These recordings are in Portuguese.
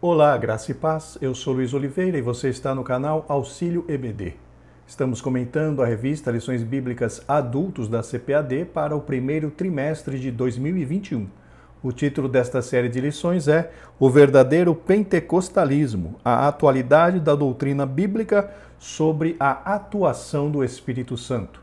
Olá, graça e paz. Eu sou Luiz Oliveira e você está no canal Auxílio EBD. Estamos comentando a revista Lições Bíblicas Adultos da CPAD para o primeiro trimestre de 2021. O título desta série de lições é O Verdadeiro Pentecostalismo, a atualidade da doutrina bíblica sobre a atuação do Espírito Santo.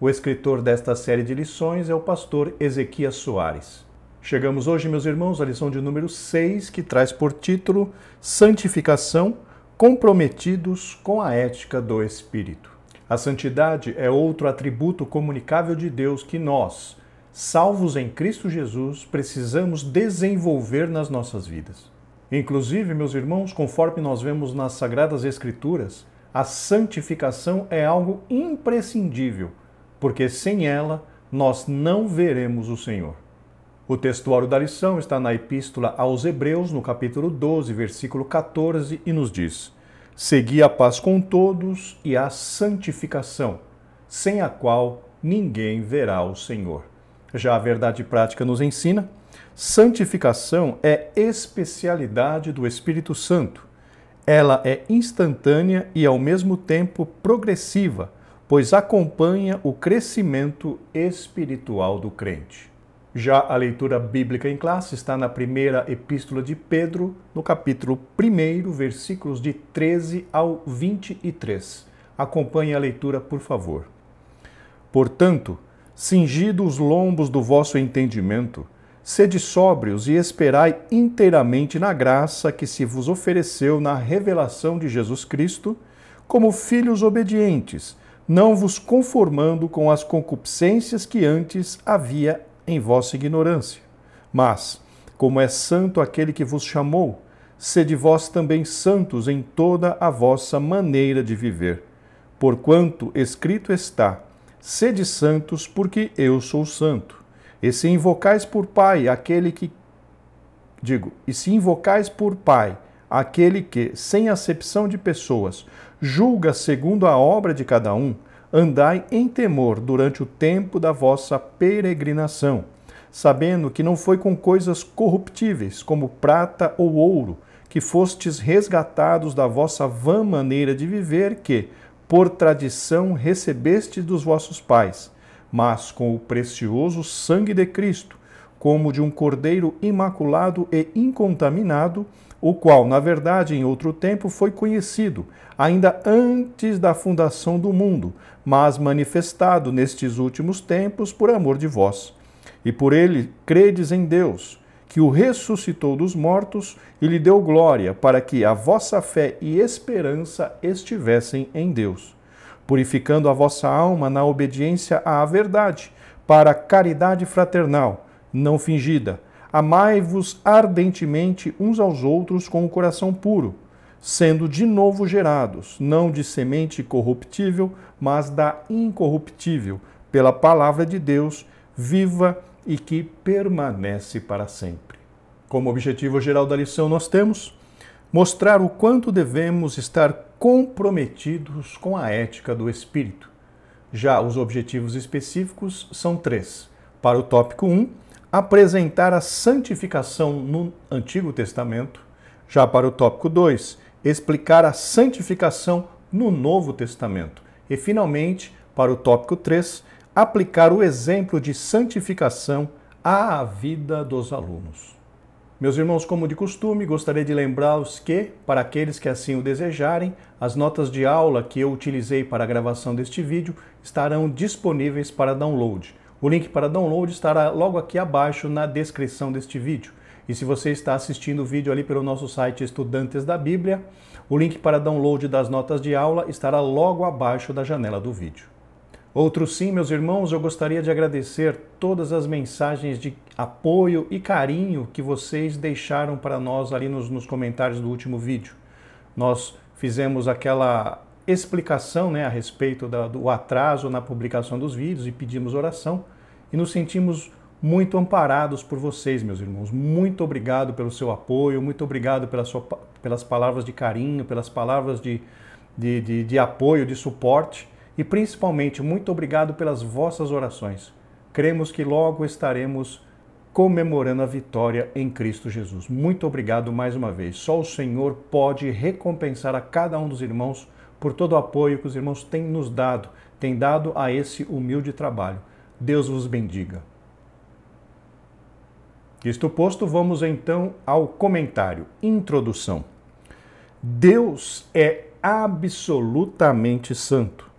O escritor desta série de lições é o pastor Ezequias Soares. Chegamos hoje, meus irmãos, à lição de número 6, que traz por título Santificação, comprometidos com a ética do Espírito. A santidade é outro atributo comunicável de Deus que nós, salvos em Cristo Jesus, precisamos desenvolver nas nossas vidas. Inclusive, meus irmãos, conforme nós vemos nas Sagradas Escrituras, a santificação é algo imprescindível, porque sem ela nós não veremos o Senhor. O textuário da lição está na Epístola aos Hebreus, no capítulo 12, versículo 14, e nos diz: Segui a paz com todos e a santificação, sem a qual ninguém verá o Senhor. Já a verdade prática nos ensina, santificação é especialidade do Espírito Santo. Ela é instantânea e ao mesmo tempo progressiva, pois acompanha o crescimento espiritual do crente. Já a leitura bíblica em classe está na primeira epístola de Pedro, no capítulo 1, versículos de 13 ao 23. Acompanhe a leitura, por favor. Portanto, cingido os lombos do vosso entendimento, sede sóbrios e esperai inteiramente na graça que se vos ofereceu na revelação de Jesus Cristo, como filhos obedientes, não vos conformando com as concupiscências que antes havia em vossa ignorância. Mas, como é santo aquele que vos chamou, sede vós também santos em toda a vossa maneira de viver. Porquanto escrito está, sede santos, porque eu sou santo. E se invocais por Pai aquele que... E se invocais por Pai aquele que, sem acepção de pessoas, julga segundo a obra de cada um, andai em temor durante o tempo da vossa peregrinação, sabendo que não foi com coisas corruptíveis, como prata ou ouro, que fostes resgatados da vossa vã maneira de viver que, por tradição, recebestes dos vossos pais, mas com o precioso sangue de Cristo, como de um cordeiro imaculado e incontaminado, o qual, na verdade, em outro tempo foi conhecido, ainda antes da fundação do mundo, mas manifestado nestes últimos tempos por amor de vós. E por ele credes em Deus, que o ressuscitou dos mortos e lhe deu glória, para que a vossa fé e esperança estivessem em Deus, purificando a vossa alma na obediência à verdade, para a caridade fraternal, não fingida. Amai-vos ardentemente uns aos outros com o coração puro, sendo de novo gerados, não de semente corruptível, mas da incorruptível, pela palavra de Deus, viva e que permanece para sempre. Como objetivo geral da lição nós temos mostrar o quanto devemos estar comprometidos com a ética do Espírito. Já os objetivos específicos são 3. Para o tópico 1, apresentar a santificação no Antigo Testamento. Já para o tópico 2, explicar a santificação no Novo Testamento. E, finalmente, para o tópico 3, aplicar o exemplo de santificação à vida dos alunos. Meus irmãos, como de costume, gostaria de lembrá-los que, para aqueles que assim o desejarem, as notas de aula que eu utilizei para a gravação deste vídeo estarão disponíveis para download. O link para download estará logo aqui abaixo na descrição deste vídeo. E se você está assistindo o vídeo ali pelo nosso site Estudantes da Bíblia, o link para download das notas de aula estará logo abaixo da janela do vídeo. Outro sim, meus irmãos, eu gostaria de agradecer todas as mensagens de apoio e carinho que vocês deixaram para nós ali nos comentários do último vídeo. Nós fizemos aquela explicação, a respeito do atraso na publicação dos vídeos e pedimos oração e nos sentimos muito amparados por vocês, meus irmãos. Muito obrigado pelo seu apoio, muito obrigado pelas palavras de carinho, pelas palavras de apoio, de suporte e principalmente muito obrigado pelas vossas orações. Cremos que logo estaremos comemorando a vitória em Cristo Jesus. Muito obrigado mais uma vez. Só o Senhor pode recompensar a cada um dos irmãos por todo o apoio que os irmãos têm nos dado, têm dado a esse humilde trabalho. Deus vos bendiga. Isto posto, vamos então ao comentário. Introdução. Deus é absolutamente santo.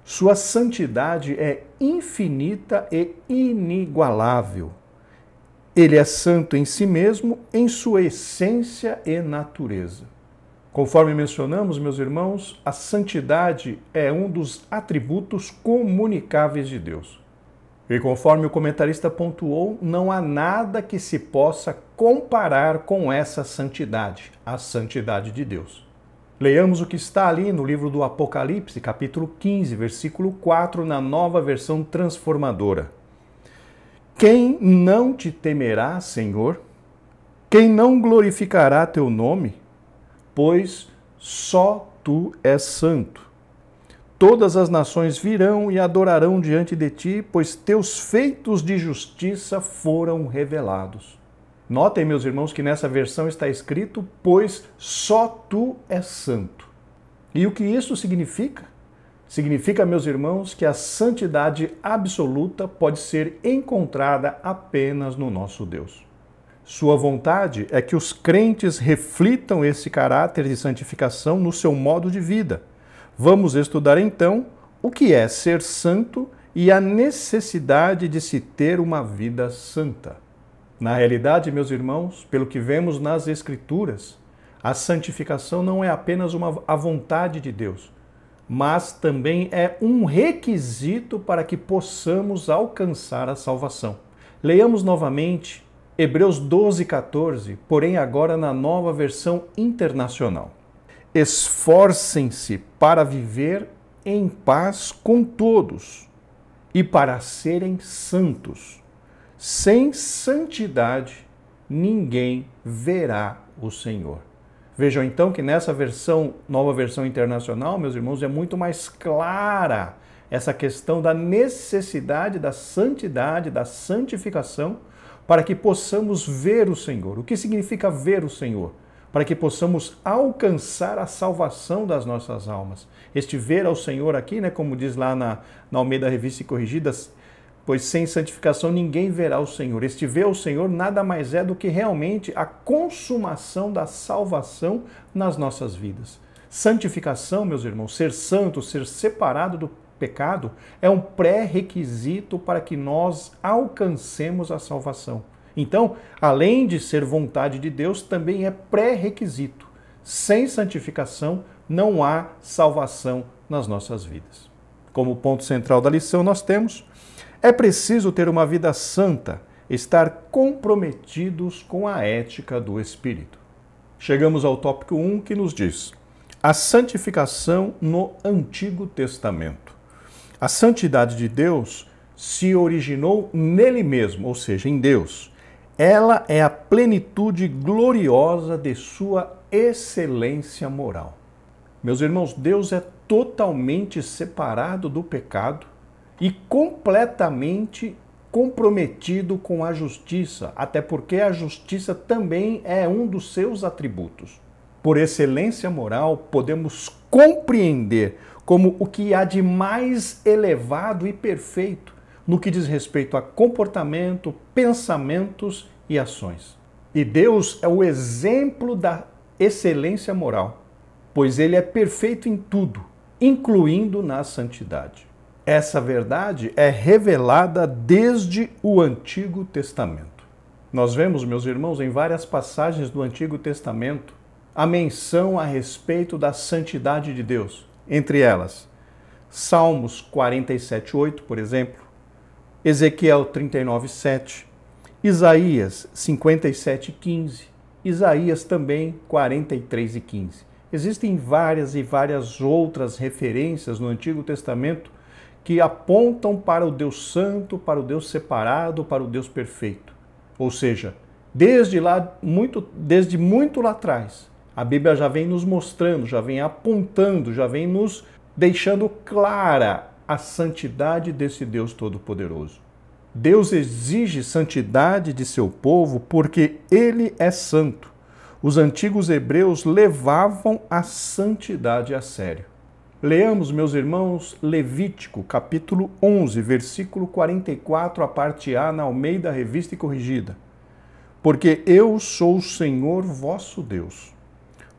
Sua santidade é infinita e inigualável. Ele é santo em si mesmo, em sua essência e natureza. Conforme mencionamos, meus irmãos, a santidade é um dos atributos comunicáveis de Deus. E conforme o comentarista pontuou, não há nada que se possa comparar com essa santidade, a santidade de Deus. Leiamos o que está ali no livro do Apocalipse, capítulo 15, versículo 4, na Nova Versão Transformadora. Quem não te temerá, Senhor? Quem não glorificará teu nome? Pois só tu és santo. Todas as nações virão e adorarão diante de ti, pois teus feitos de justiça foram revelados. Notem, meus irmãos, que nessa versão está escrito, pois só tu és santo. E o que isso significa? Significa, meus irmãos, que a santidade absoluta pode ser encontrada apenas no nosso Deus. Sua vontade é que os crentes reflitam esse caráter de santificação no seu modo de vida. Vamos estudar então o que é ser santo e a necessidade de se ter uma vida santa. Na realidade, meus irmãos, pelo que vemos nas Escrituras, a santificação não é apenas a vontade de Deus, mas também é um requisito para que possamos alcançar a salvação. Leiamos novamente Hebreus 12:14, porém agora na Nova Versão Internacional. Esforcem-se para viver em paz com todos e para serem santos. Sem santidade, ninguém verá o Senhor. Vejam então que nessa versão, Nova Versão Internacional, meus irmãos, é muito mais clara essa questão da necessidade da santidade, da santificação, para que possamos ver o Senhor. O que significa ver o Senhor? Para que possamos alcançar a salvação das nossas almas. Este ver ao Senhor aqui, como diz lá na Almeida Revista e Corrigida, pois sem santificação ninguém verá o Senhor. Este ver ao Senhor nada mais é do que realmente a consumação da salvação nas nossas vidas. Santificação, meus irmãos, ser santo, ser separado do pecado, é um pré-requisito para que nós alcancemos a salvação. Então, além de ser vontade de Deus, também é pré-requisito. Sem santificação, não há salvação nas nossas vidas. Como ponto central da lição, nós temos: é preciso ter uma vida santa, estar comprometidos com a ética do Espírito. Chegamos ao tópico 1, que nos diz: a santificação no Antigo Testamento. A santidade de Deus se originou nele mesmo, ou seja, em Deus. Ela é a plenitude gloriosa de sua excelência moral. Meus irmãos, Deus é totalmente separado do pecado e completamente comprometido com a justiça, até porque a justiça também é um dos seus atributos. Por excelência moral, podemos compreender como o que há de mais elevado e perfeito no que diz respeito a comportamento, pensamentos e ações. E Deus é o exemplo da excelência moral, pois Ele é perfeito em tudo, incluindo na santidade. Essa verdade é revelada desde o Antigo Testamento. Nós vemos, meus irmãos, em várias passagens do Antigo Testamento, a menção a respeito da santidade de Deus. Entre elas, Salmos 47:8, por exemplo, Ezequiel 39:7, Isaías 57:15, Isaías também 43:15. Existem várias e várias outras referências no Antigo Testamento que apontam para o Deus Santo, para o Deus separado, para o Deus perfeito. Ou seja, desde muito lá atrás, a Bíblia já vem nos mostrando, já vem apontando, já vem nos deixando clara a santidade desse Deus Todo-Poderoso. Deus exige santidade de seu povo porque ele é santo. Os antigos hebreus levavam a santidade a sério. Leamos, meus irmãos, Levítico, capítulo 11, versículo 44, a parte A, na Almeida Revista e Corrigida. Porque eu sou o Senhor vosso Deus.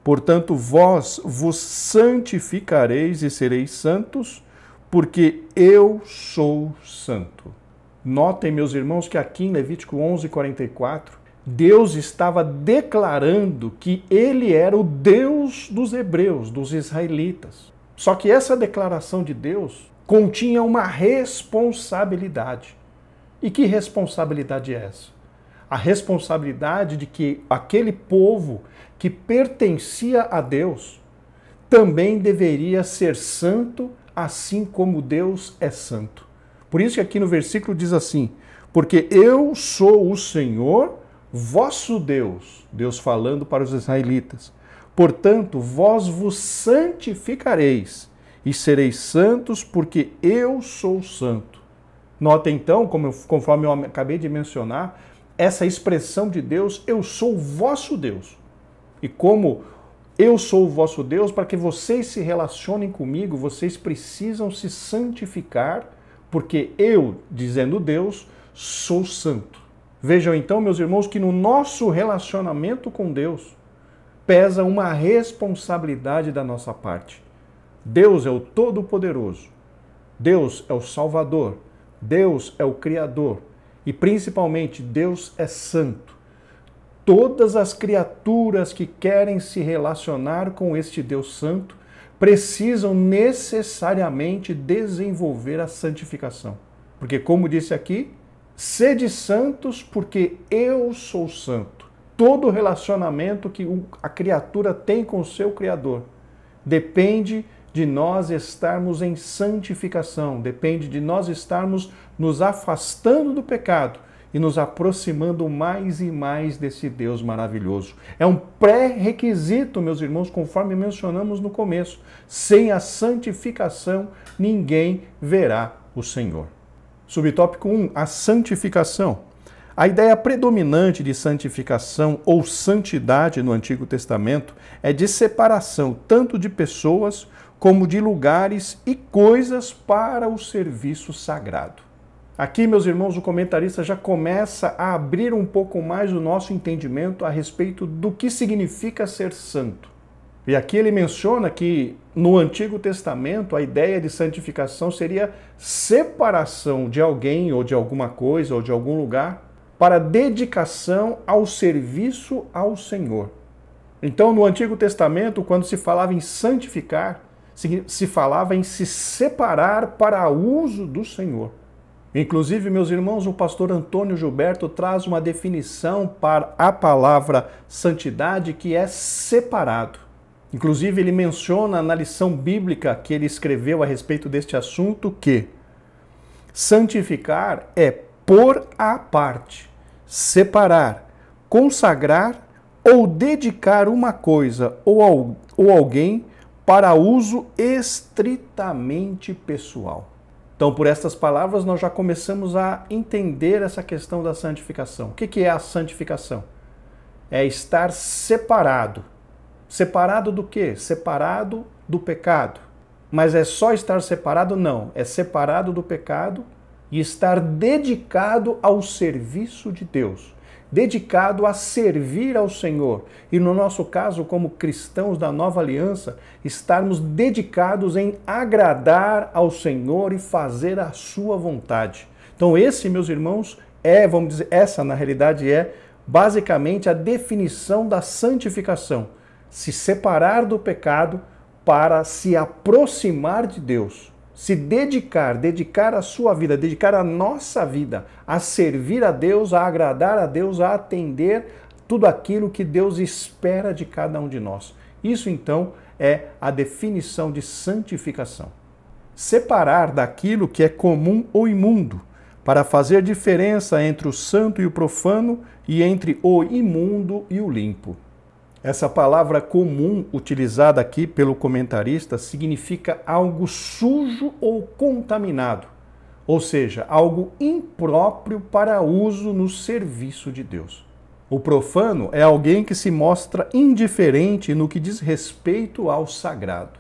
Portanto, vós vos santificareis e sereis santos, porque eu sou santo. Notem, meus irmãos, que aqui em Levítico 11, 44, Deus estava declarando que ele era o Deus dos hebreus, dos israelitas. Só que essa declaração de Deus continha uma responsabilidade. E que responsabilidade é essa? A responsabilidade de que aquele povo que pertencia a Deus também deveria ser santo, assim como Deus é santo. Por isso que aqui no versículo diz assim: porque eu sou o Senhor, vosso Deus, Deus falando para os israelitas. Portanto, vós vos santificareis e sereis santos, porque eu sou santo. Nota então, conforme eu acabei de mencionar, essa expressão de Deus, eu sou o vosso Deus. E como eu sou o vosso Deus, para que vocês se relacionem comigo, vocês precisam se santificar, porque eu, dizendo Deus, sou santo. Vejam então, meus irmãos, que no nosso relacionamento com Deus pesa uma responsabilidade da nossa parte. Deus é o Todo-Poderoso. Deus é o Salvador. Deus é o Criador. E principalmente, Deus é santo. Todas as criaturas que querem se relacionar com este Deus santo precisam necessariamente desenvolver a santificação. Porque, como disse aqui, sede santos porque eu sou santo. Todo relacionamento que a criatura tem com o seu Criador depende de nós estarmos em santificação, depende de nós estarmos nos afastando do pecado e nos aproximando mais e mais desse Deus maravilhoso. É um pré-requisito, meus irmãos, conforme mencionamos no começo. Sem a santificação, ninguém verá o Senhor. Subtópico 1, a santificação. A ideia predominante de santificação ou santidade no Antigo Testamento é de separação tanto de pessoas como de lugares e coisas para o serviço sagrado. Aqui, meus irmãos, o comentarista já começa a abrir um pouco mais o nosso entendimento a respeito do que significa ser santo. E aqui ele menciona que no Antigo Testamento a ideia de santificação seria separação de alguém ou de alguma coisa ou de algum lugar para dedicação ao serviço ao Senhor. Então, no Antigo Testamento, quando se falava em santificar, se falava em se separar para uso do Senhor. Inclusive, meus irmãos, o pastor Antônio Gilberto traz uma definição para a palavra santidade que é separado. Inclusive, ele menciona na lição bíblica que ele escreveu a respeito deste assunto que santificar é pôr à parte, separar, consagrar ou dedicar uma coisa ou alguém para uso estritamente pessoal. Então, por estas palavras, nós já começamos a entender essa questão da santificação. O que é a santificação? É estar separado. Separado do quê? Separado do pecado. Mas é só estar separado? Não. É separado do pecado e estar dedicado ao serviço de Deus. Dedicado a servir ao Senhor. E no nosso caso, como cristãos da nova aliança, estarmos dedicados em agradar ao Senhor e fazer a sua vontade. Então esse, meus irmãos, essa na realidade é basicamente a definição da santificação. Se separar do pecado para se aproximar de Deus. Se dedicar a sua vida, dedicar a nossa vida a servir a Deus, a agradar a Deus, a atender tudo aquilo que Deus espera de cada um de nós. Isso então é a definição de santificação. Separar daquilo que é comum ou imundo, para fazer diferença entre o santo e o profano e entre o imundo e o limpo. Essa palavra comum utilizada aqui pelo comentarista significa algo sujo ou contaminado, ou seja, algo impróprio para uso no serviço de Deus. O profano é alguém que se mostra indiferente no que diz respeito ao sagrado.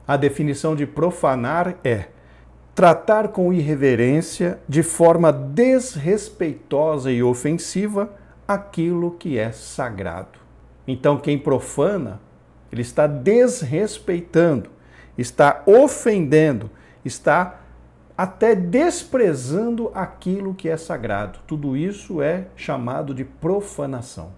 A definição de profanar é tratar com irreverência, de forma desrespeitosa e ofensiva, aquilo que é sagrado. Então, quem profana, ele está desrespeitando, está ofendendo, está até desprezando aquilo que é sagrado. Tudo isso é chamado de profanação.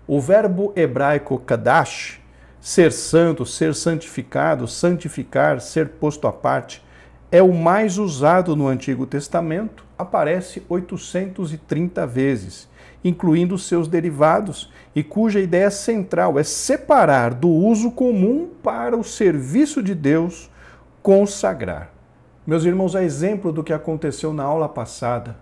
O verbo hebraico kadash, ser santo, ser santificado, santificar, ser posto à parte, é o mais usado no Antigo Testamento, aparece 830 vezes, incluindo seus derivados, e cuja ideia central é separar do uso comum para o serviço de Deus, consagrar. Meus irmãos, a exemplo do que aconteceu na aula passada,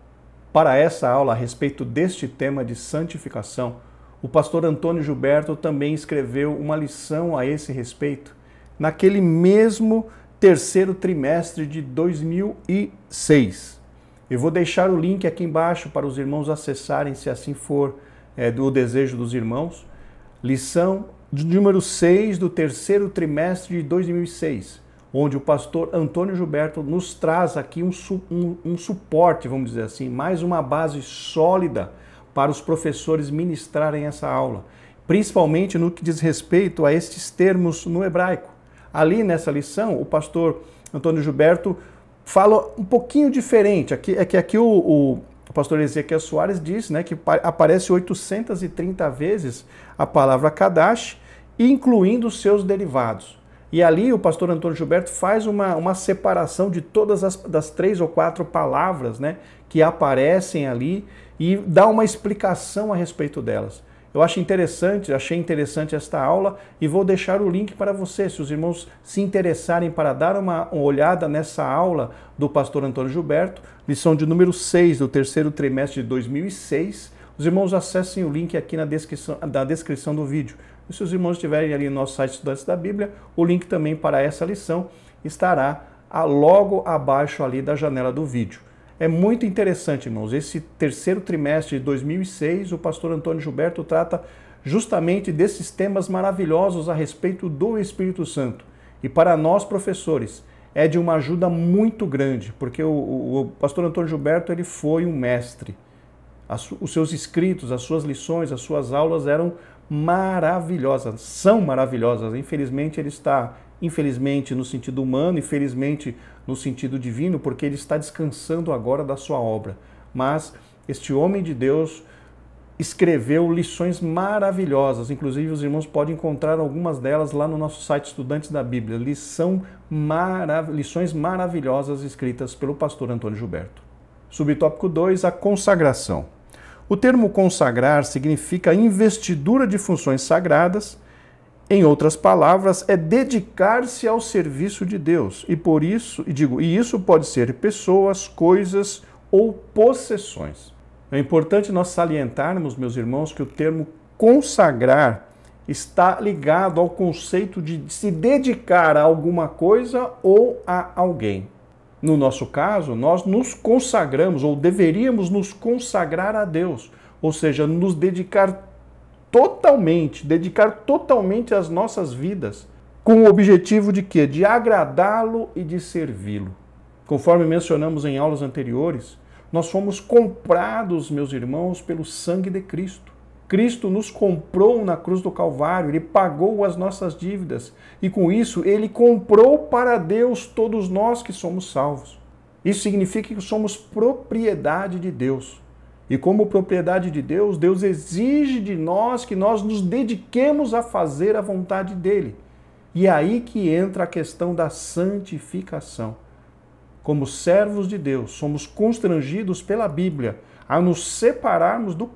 para essa aula a respeito deste tema de santificação, o pastor Antônio Gilberto também escreveu uma lição a esse respeito, naquele mesmo terceiro trimestre de 2006. Eu vou deixar o link aqui embaixo para os irmãos acessarem, se assim for do desejo dos irmãos. Lição de número 6 do terceiro trimestre de 2006, onde o pastor Antônio Gilberto nos traz aqui um suporte, vamos dizer assim, mais uma base sólida para os professores ministrarem essa aula, principalmente no que diz respeito a estes termos no hebraico. Ali nessa lição, o pastor Antônio Gilberto fala um pouquinho diferente. Aqui o pastor Ezequiel Soares diz, né, que aparece 830 vezes a palavra Kadash, incluindo os seus derivados. E ali o pastor Antônio Gilberto faz uma separação de todas das 3 ou 4 palavras, né, que aparecem ali e dá uma explicação a respeito delas. Eu achei interessante esta aula e vou deixar o link para você, se os irmãos se interessarem para dar uma olhada nessa aula do pastor Antônio Gilberto, lição de número 6 do terceiro trimestre de 2006, os irmãos acessem o link aqui na descrição do vídeo. E se os irmãos estiverem ali no nosso site Estudantes da Bíblia, o link também para essa lição estará logo abaixo ali da janela do vídeo. É muito interessante, irmãos, esse terceiro trimestre de 2006, o pastor Antônio Gilberto trata justamente desses temas maravilhosos a respeito do Espírito Santo. E para nós, professores, é de uma ajuda muito grande, porque o pastor Antônio Gilberto ele foi um mestre. Os seus escritos, as suas lições, as suas aulas eram maravilhosas, são maravilhosas. Infelizmente ele está, no sentido humano e felizmente no sentido divino, porque ele está descansando agora da sua obra. Mas este homem de Deus escreveu lições maravilhosas, inclusive os irmãos podem encontrar algumas delas lá no nosso site Estudantes da Bíblia. Lições maravilhosas escritas pelo pastor Antônio Gilberto. Subtópico 2, a consagração. O termo consagrar significa investidura de funções sagradas. Em outras palavras, é dedicar-se ao serviço de Deus. E isso pode ser pessoas, coisas ou possessões. É importante nós salientarmos, meus irmãos, que o termo consagrar está ligado ao conceito de se dedicar a alguma coisa ou a alguém. No nosso caso, nós nos consagramos, ou deveríamos nos consagrar a Deus, ou seja, nos dedicar totalmente as nossas vidas, com o objetivo de quê? De agradá-lo e de servi-lo. Conforme mencionamos em aulas anteriores, nós fomos comprados, meus irmãos, pelo sangue de Cristo. Cristo nos comprou na cruz do Calvário, Ele pagou as nossas dívidas e com isso Ele comprou para Deus todos nós que somos salvos. Isso significa que somos propriedade de Deus. E como propriedade de Deus, Deus exige de nós que nós nos dediquemos a fazer a vontade dEle. E é aí que entra a questão da santificação. Como servos de Deus, somos constrangidos pela Bíblia a nos separarmos do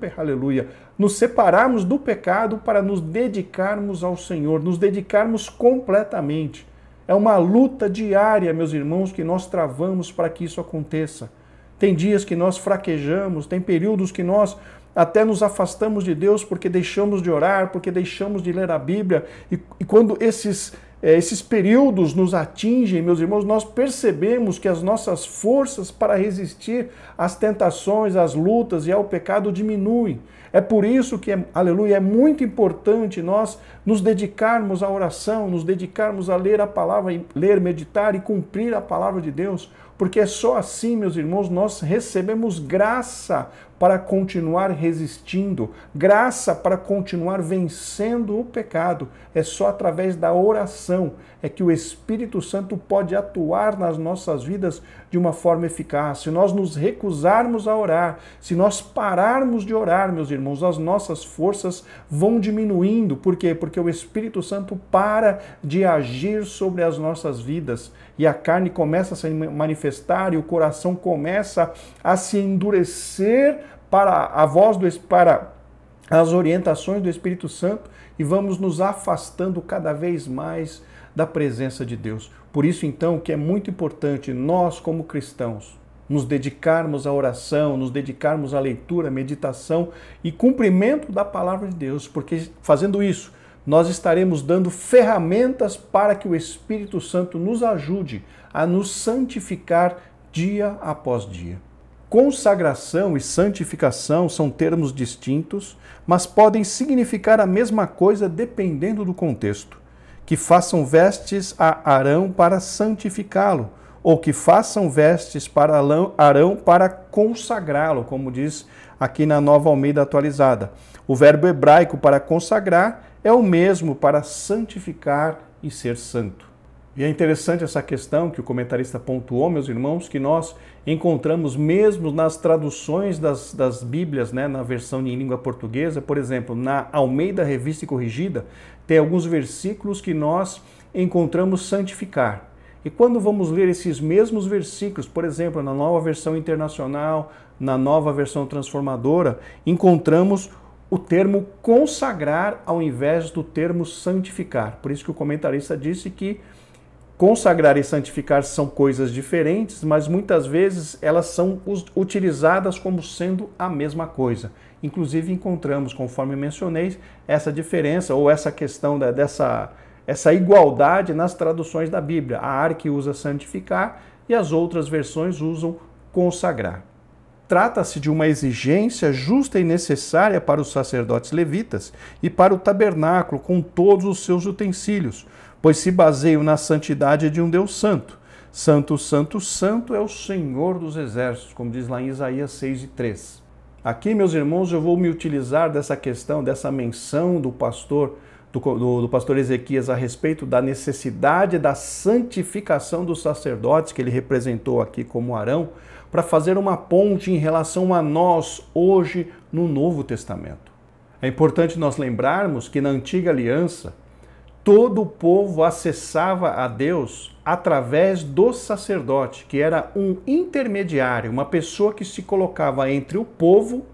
pecado para nos dedicarmos ao Senhor, nos dedicarmos completamente. É uma luta diária, meus irmãos, que nós travamos para que isso aconteça. Tem dias que nós fraquejamos, tem períodos que nós até nos afastamos de Deus porque deixamos de orar, porque deixamos de ler a Bíblia. E quando esses esses períodos nos atingem, meus irmãos, nós percebemos que as nossas forças para resistir às tentações, às lutas e ao pecado diminuem. É por isso que, aleluia, é muito importante nós nos dedicarmos à oração, nos dedicarmos a ler a palavra, ler, meditar e cumprir a palavra de Deus, porque é só assim, meus irmãos, nós recebemos graça para continuar resistindo, graça para continuar vencendo o pecado. É só através da oração é que o Espírito Santo pode atuar nas nossas vidas de uma forma eficaz. Se nós nos recusarmos a orar, se nós pararmos de orar, meus irmãos, as nossas forças vão diminuindo. Por quê? Porque o Espírito Santo para de agir sobre as nossas vidas e a carne começa a se manifestar e o coração começa a se endurecer para a voz para as orientações do Espírito Santo e vamos nos afastando cada vez mais da presença de Deus. Por isso, então, que é muito importante nós, como cristãos, nos dedicarmos à oração, nos dedicarmos à leitura, meditação e cumprimento da palavra de Deus, porque fazendo isso, nós estaremos dando ferramentas para que o Espírito Santo nos ajude a nos santificar dia após dia. Consagração e santificação são termos distintos, mas podem significar a mesma coisa dependendo do contexto. Que façam vestes a Arão para santificá-lo, ou que façam vestes para Arão para consagrá-lo, como diz aqui na Nova Almeida Atualizada. O verbo hebraico para consagrar é o mesmo para santificar e ser santo. E é interessante essa questão que o comentarista pontuou, meus irmãos, que nós encontramos mesmo nas traduções das Bíblias, né, na versão em língua portuguesa. Por exemplo, na Almeida Revista e Corrigida, tem alguns versículos que nós encontramos santificar. E quando vamos ler esses mesmos versículos, por exemplo, na Nova Versão Internacional, na Nova Versão Transformadora, encontramos o termo consagrar ao invés do termo santificar. Por isso que o comentarista disse que consagrar e santificar são coisas diferentes, mas muitas vezes elas são utilizadas como sendo a mesma coisa. Inclusive encontramos, conforme mencionei, essa diferença ou essa questão essa igualdade nas traduções da Bíblia. A ARC usa santificar e as outras versões usam consagrar. Trata-se de uma exigência justa e necessária para os sacerdotes levitas e para o tabernáculo com todos os seus utensílios, pois se baseiam na santidade de um Deus santo. Santo, santo, santo é o Senhor dos exércitos, como diz lá em Isaías 6:3. Aqui, meus irmãos, eu vou me utilizar dessa questão, dessa menção do pastor Ezequias a respeito da necessidade da santificação dos sacerdotes, que ele representou aqui como Arão, para fazer uma ponte em relação a nós hoje no Novo Testamento. É importante nós lembrarmos que na Antiga Aliança, todo o povo acessava a Deus através do sacerdote, que era um intermediário, uma pessoa que se colocava entre o povo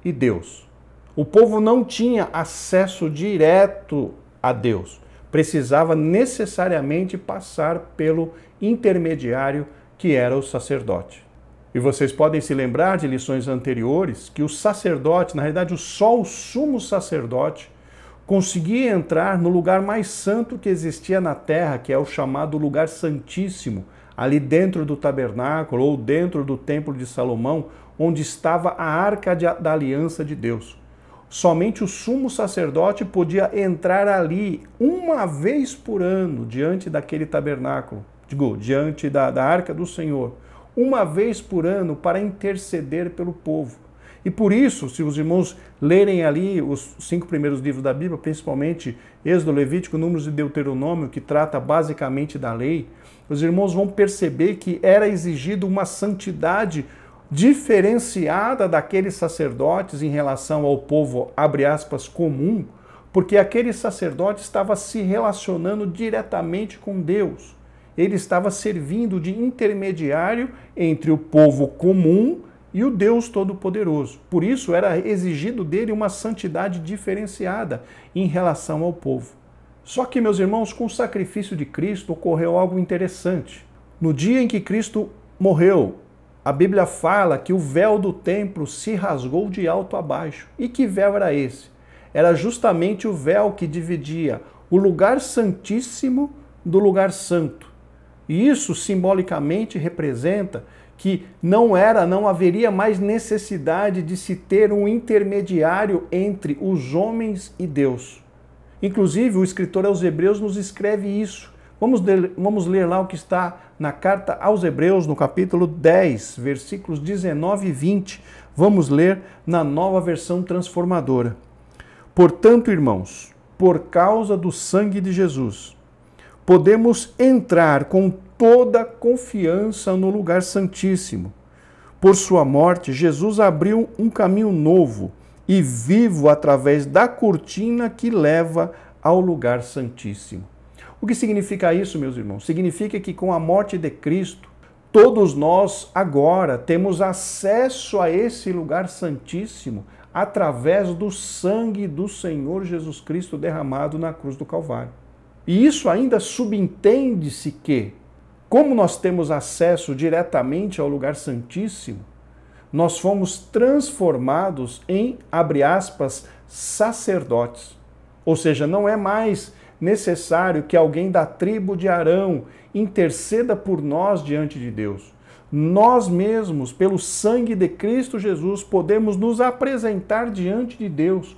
e Deus. O povo não tinha acesso direto a Deus, precisava necessariamente passar pelo intermediário que era o sacerdote. E vocês podem se lembrar de lições anteriores que o sacerdote, na realidade só o sumo sacerdote, conseguia entrar no lugar mais santo que existia na terra, que é o chamado lugar santíssimo, ali dentro do tabernáculo ou dentro do templo de Salomão, onde estava a arca da aliança de Deus. Somente o sumo sacerdote podia entrar ali uma vez por ano diante daquele tabernáculo, diante da arca do Senhor, uma vez por ano para interceder pelo povo. E por isso, se os irmãos lerem ali os 5 primeiros livros da Bíblia, principalmente Êxodo, Levítico, Números e Deuteronômio, que trata basicamente da lei, os irmãos vão perceber que era exigido uma santidade diferenciada daqueles sacerdotes em relação ao povo, abre aspas, comum, porque aquele sacerdote estava se relacionando diretamente com Deus. Ele estava servindo de intermediário entre o povo comum e o Deus Todo-Poderoso. Por isso era exigido dele uma santidade diferenciada em relação ao povo. Só que, meus irmãos, com o sacrifício de Cristo ocorreu algo interessante. No dia em que Cristo morreu, a Bíblia fala que o véu do templo se rasgou de alto a baixo. E que véu era esse? Era justamente o véu que dividia o lugar santíssimo do lugar santo. E isso simbolicamente representa que não haveria mais necessidade de se ter um intermediário entre os homens e Deus. Inclusive, o escritor aos Hebreus nos escreve isso. Vamos ler lá o que está na carta aos Hebreus, no capítulo 10, versículos 19 e 20. Vamos ler na Nova Versão Transformadora. Portanto, irmãos, por causa do sangue de Jesus, podemos entrar com toda confiança no lugar santíssimo. Por sua morte, Jesus abriu um caminho novo e vivo através da cortina que leva ao lugar santíssimo. O que significa isso, meus irmãos? Significa que com a morte de Cristo, todos nós agora temos acesso a esse lugar santíssimo através do sangue do Senhor Jesus Cristo derramado na cruz do Calvário. E isso ainda subentende-se que, como nós temos acesso diretamente ao lugar santíssimo, nós fomos transformados em, abre aspas, sacerdotes. Ou seja, não é mais necessário que alguém da tribo de Arão interceda por nós diante de Deus. Nós mesmos, pelo sangue de Cristo Jesus, podemos nos apresentar diante de Deus,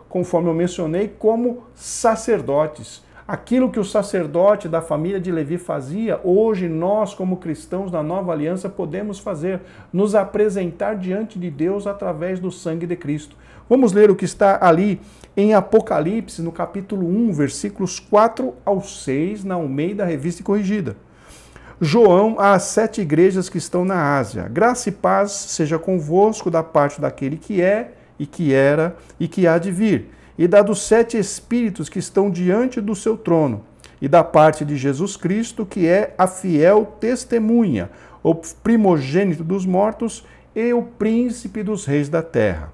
conforme eu mencionei, como sacerdotes. Aquilo que o sacerdote da família de Levi fazia, hoje nós, como cristãos da nova aliança, podemos fazer, nos apresentar diante de Deus através do sangue de Cristo. Vamos ler o que está ali em Apocalipse, no capítulo 1, versículos 4 ao 6, na Almeida Revista e Corrigida. João, às 7 igrejas que estão na Ásia. Graça e paz seja convosco da parte daquele que é, e que era, e que há de vir, e da dos 7 espíritos que estão diante do seu trono, e da parte de Jesus Cristo, que é a fiel testemunha, o primogênito dos mortos e o príncipe dos reis da terra.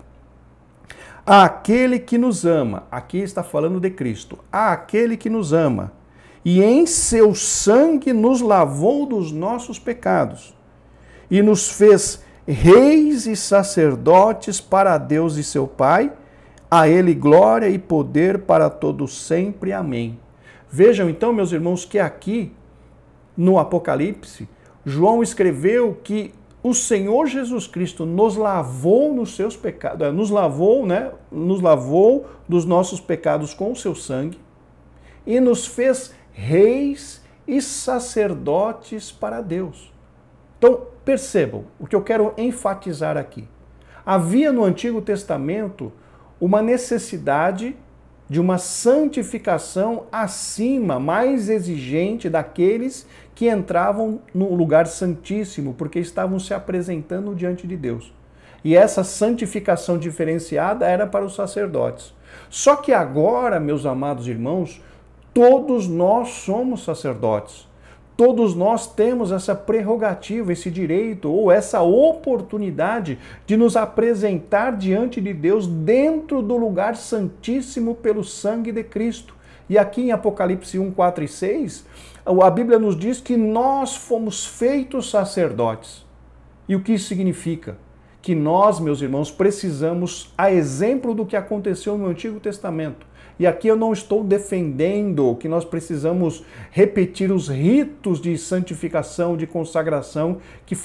Àquele que nos ama, aqui está falando de Cristo, àquele que nos ama, e em seu sangue nos lavou dos nossos pecados, e nos fez reis e sacerdotes para Deus e seu Pai, a ele glória e poder para todos sempre. Amém. Vejam então, meus irmãos, que aqui no Apocalipse, João escreveu que o Senhor Jesus Cristo nos lavou nos seus pecados, nos lavou dos nossos pecados com o seu sangue e nos fez reis e sacerdotes para Deus. Então, percebam o que eu quero enfatizar aqui. Havia no Antigo Testamento uma necessidade de uma santificação acima, mais exigente daqueles que entravam no lugar santíssimo, porque estavam se apresentando diante de Deus. E essa santificação diferenciada era para os sacerdotes. Só que agora, meus amados irmãos, todos nós somos sacerdotes. Todos nós temos essa prerrogativa, esse direito ou essa oportunidade de nos apresentar diante de Deus dentro do lugar santíssimo pelo sangue de Cristo. E aqui em Apocalipse 1, 4 e 6, a Bíblia nos diz que nós fomos feitos sacerdotes. E o que isso significa? Que nós, meus irmãos, precisamos, a exemplo do que aconteceu no Antigo Testamento, e aqui eu não estou defendendo que nós precisamos repetir os ritos de santificação, de consagração que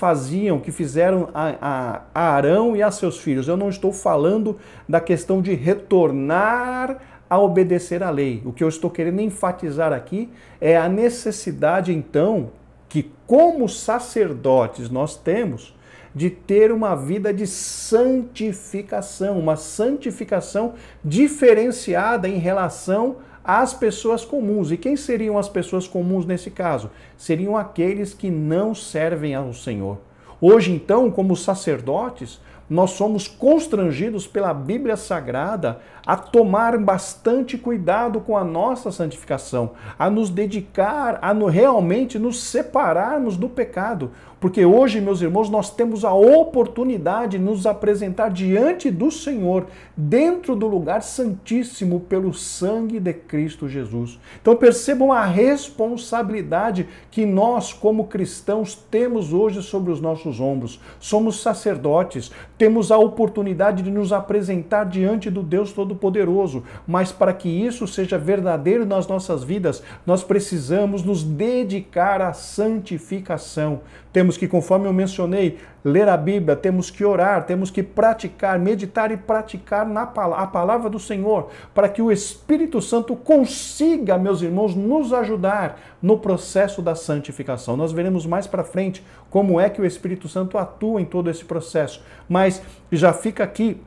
fizeram a Arão e a seus filhos. Eu não estou falando da questão de retornar a obedecer à lei. O que eu estou querendo enfatizar aqui é a necessidade, então, que como sacerdotes nós temos de ter uma vida de santificação, uma santificação diferenciada em relação às pessoas comuns. E quem seriam as pessoas comuns nesse caso? Seriam aqueles que não servem ao Senhor. Hoje, então, como sacerdotes, nós somos constrangidos pela Bíblia Sagrada a tomar bastante cuidado com a nossa santificação, a nos dedicar, realmente nos separarmos do pecado. Porque hoje, meus irmãos, nós temos a oportunidade de nos apresentar diante do Senhor, dentro do lugar santíssimo, pelo sangue de Cristo Jesus. Então percebam a responsabilidade que nós, como cristãos, temos hoje sobre os nossos ombros. Somos sacerdotes, temos a oportunidade de nos apresentar diante do Deus Todo-Poderoso. Mas para que isso seja verdadeiro nas nossas vidas, nós precisamos nos dedicar à santificação. Temos que, conforme eu mencionei, ler a Bíblia, temos que orar, temos que praticar, meditar e praticar a palavra do Senhor, para que o Espírito Santo consiga, meus irmãos, nos ajudar no processo da santificação. Nós veremos mais para frente como é que o Espírito Santo atua em todo esse processo, mas já fica aqui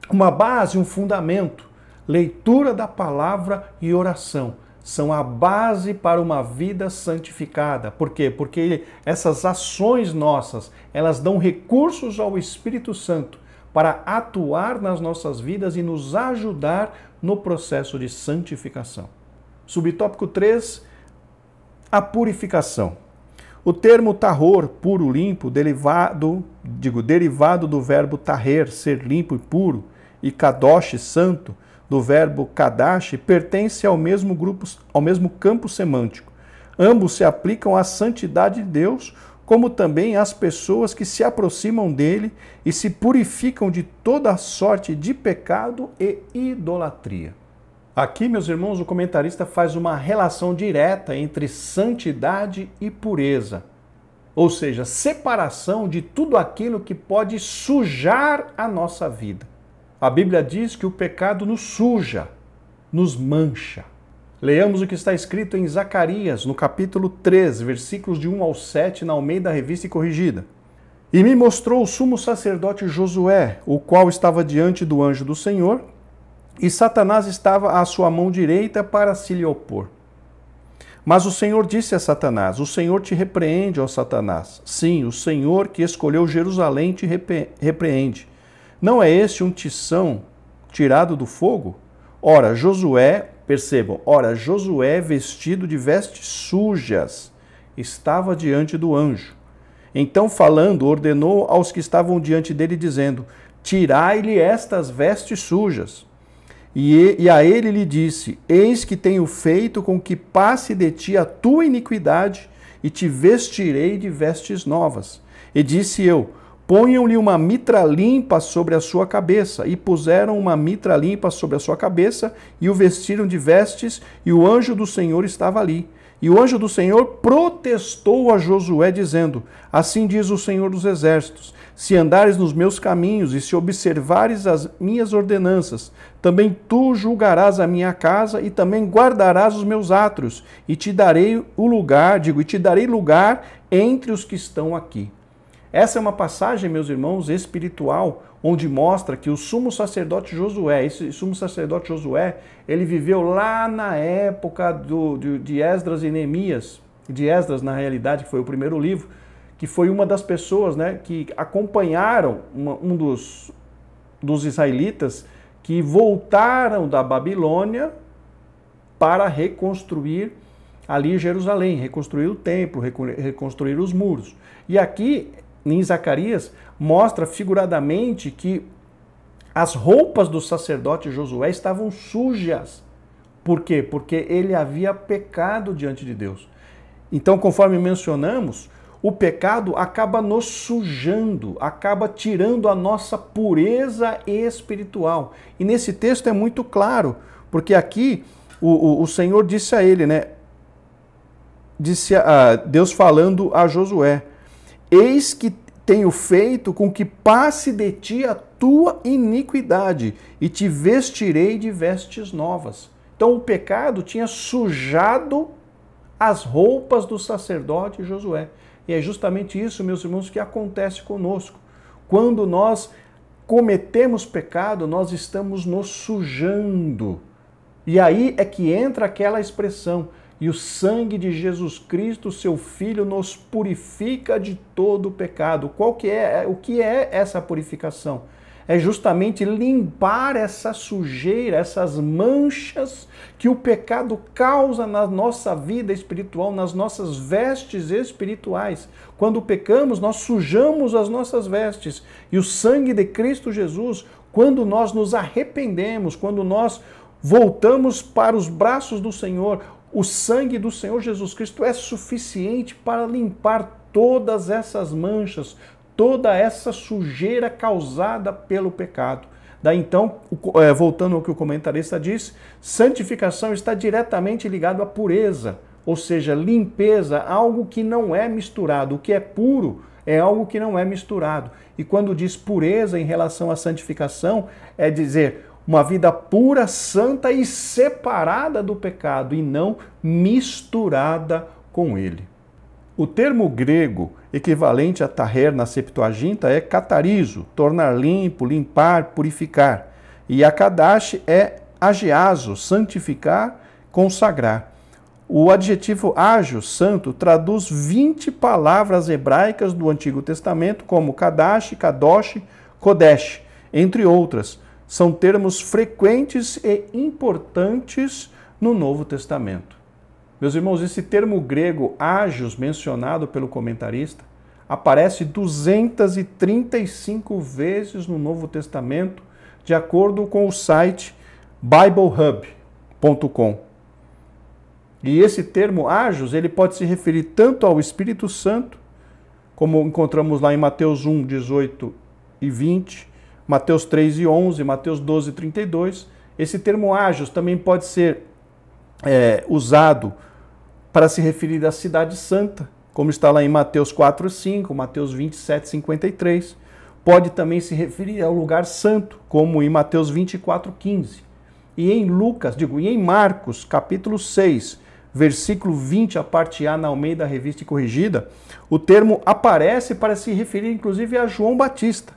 uma base, um fundamento. Leitura da palavra e oração são a base para uma vida santificada. Por quê? Porque essas ações nossas, elas dão recursos ao Espírito Santo para atuar nas nossas vidas e nos ajudar no processo de santificação. Subtópico 3, a purificação. O termo tahor, puro, limpo, derivado do verbo taher, ser limpo e puro, e kadosh, santo, do verbo kadash, pertence ao mesmo campo semântico. Ambos se aplicam à santidade de Deus, como também às pessoas que se aproximam dele e se purificam de toda sorte de pecado e idolatria. Aqui, meus irmãos, o comentarista faz uma relação direta entre santidade e pureza, ou seja, separação de tudo aquilo que pode sujar a nossa vida. A Bíblia diz que o pecado nos suja, nos mancha. Leamos o que está escrito em Zacarias, no capítulo 3, versículos de 1 ao 7, na Almeida Revista e Corrigida. E me mostrou o sumo sacerdote Josué, o qual estava diante do anjo do Senhor, e Satanás estava à sua mão direita para se lhe opor. Mas o Senhor disse a Satanás: o Senhor te repreende, ó Satanás. Sim, o Senhor que escolheu Jerusalém te repreende. Não é este um tição tirado do fogo? Ora, Josué, percebam, Josué, vestido de vestes sujas, estava diante do anjo. Então, falando, ordenou aos que estavam diante dele, dizendo: tirai-lhe estas vestes sujas. E a ele lhe disse: eis que tenho feito com que passe de ti a tua iniquidade, e te vestirei de vestes novas. E disse eu: ponham-lhe uma mitra limpa sobre a sua cabeça. E puseram uma mitra limpa sobre a sua cabeça, e o vestiram de vestes, e o anjo do Senhor estava ali. E o anjo do Senhor protestou a Josué, dizendo: assim diz o Senhor dos Exércitos, se andares nos meus caminhos e se observares as minhas ordenanças, também tu julgarás a minha casa e também guardarás os meus átrios, e te darei lugar entre os que estão aqui. Essa é uma passagem, meus irmãos, espiritual, onde mostra que o sumo sacerdote Josué, ele viveu lá na época de Esdras e Neemias, de Esdras, na realidade, que foi o primeiro livro, que foi uma das pessoas, né, que acompanharam um dos israelitas que voltaram da Babilônia para reconstruir ali Jerusalém, reconstruir o templo, reconstruir os muros. E aqui, em Zacarias, mostra figuradamente que as roupas do sacerdote Josué estavam sujas. Por quê? Porque ele havia pecado diante de Deus. Então, conforme mencionamos, o pecado acaba nos sujando, acaba tirando a nossa pureza espiritual. E nesse texto é muito claro, porque aqui o Senhor disse a ele, né? Disse a Deus falando a Josué: eis que tenho feito com que passe de ti a tua iniquidade, e te vestirei de vestes novas. Então o pecado tinha sujado as roupas do sacerdote Josué. E é justamente isso, meus irmãos, que acontece conosco. Quando nós cometemos pecado, nós estamos nos sujando. E aí é que entra aquela expressão: e o sangue de Jesus Cristo, seu Filho, nos purifica de todo o pecado. O que é essa purificação? É justamente limpar essa sujeira, essas manchas que o pecado causa na nossa vida espiritual, nas nossas vestes espirituais. Quando pecamos, nós sujamos as nossas vestes. E o sangue de Cristo Jesus, quando nós nos arrependemos, quando nós voltamos para os braços do Senhor, o sangue do Senhor Jesus Cristo é suficiente para limpar todas essas manchas, toda essa sujeira causada pelo pecado. Daí então, voltando ao que o comentarista disse, santificação está diretamente ligado à pureza, ou seja, limpeza, algo que não é misturado. O que é puro é algo que não é misturado. E quando diz pureza em relação à santificação, é dizer uma vida pura, santa e separada do pecado, e não misturada com ele. O termo grego equivalente a taher na Septuaginta é katarizo, tornar limpo, limpar, purificar. E a kadash é agiazo, santificar, consagrar. O adjetivo ágio, santo, traduz 20 palavras hebraicas do Antigo Testamento, como kadash, kadosh, kodesh, entre outras. São termos frequentes e importantes no Novo Testamento. Meus irmãos, esse termo grego ágios, mencionado pelo comentarista, aparece 235 vezes no Novo Testamento, de acordo com o site biblehub.com. E esse termo ágios, ele pode se referir tanto ao Espírito Santo, como encontramos lá em Mateus 1, 18 e 20, Mateus 3 e 11, Mateus 12 e 32. Esse termo ágios também pode ser usado para se referir à cidade santa, como está lá em Mateus 4 e 5, Mateus 27 e 53. Pode também se referir ao lugar santo, como em Mateus 24 e 15. E em Marcos, capítulo 6, versículo 20, a parte A na Almeida Revista e Corrigida, o termo aparece para se referir inclusive a João Batista,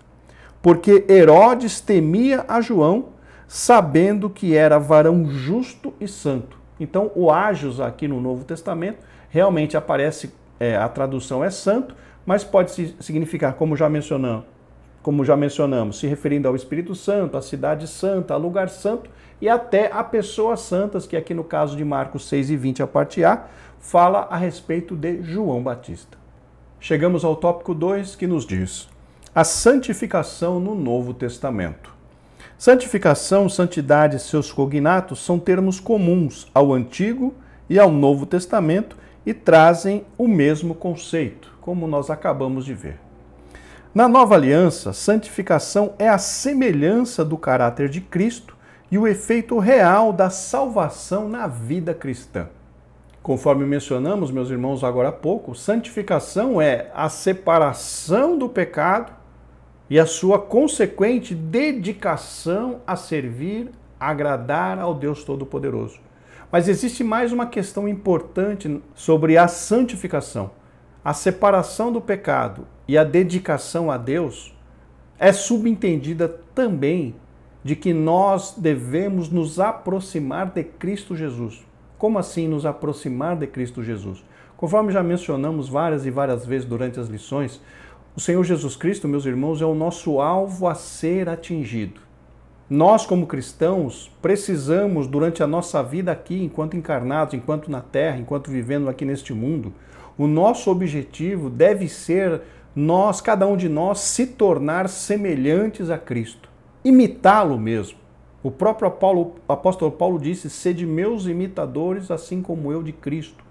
porque Herodes temia a João, sabendo que era varão justo e santo. Então, o ágios aqui no Novo Testamento realmente aparece, a tradução é santo, mas pode significar, como já mencionamos, se referindo ao Espírito Santo, à cidade santa, ao lugar santo e até a pessoas santas, que aqui no caso de Marcos 6 e 20, a parte A, fala a respeito de João Batista. Chegamos ao tópico 2, que nos diz a santificação no Novo Testamento. Santificação, santidade e seus cognatos são termos comuns ao Antigo e ao Novo Testamento e trazem o mesmo conceito, como nós acabamos de ver. Na Nova Aliança, santificação é a semelhança do caráter de Cristo e o efeito real da salvação na vida cristã. Conforme mencionamos, meus irmãos, agora há pouco, santificação é a separação do pecado e a sua consequente dedicação a servir, a agradar ao Deus Todo-Poderoso. Mas existe mais uma questão importante sobre a santificação. A separação do pecado e a dedicação a Deus é subentendida também de que nós devemos nos aproximar de Cristo Jesus. Como assim nos aproximar de Cristo Jesus? Conforme já mencionamos várias e várias vezes durante as lições, o Senhor Jesus Cristo, meus irmãos, é o nosso alvo a ser atingido. Nós, como cristãos, precisamos, durante a nossa vida aqui, enquanto encarnados, enquanto na Terra, enquanto vivendo aqui neste mundo, o nosso objetivo deve ser nós, cada um de nós, se tornar semelhantes a Cristo. Imitá-lo mesmo. O próprio apóstolo Paulo disse, sede meus imitadores, assim como eu de Cristo.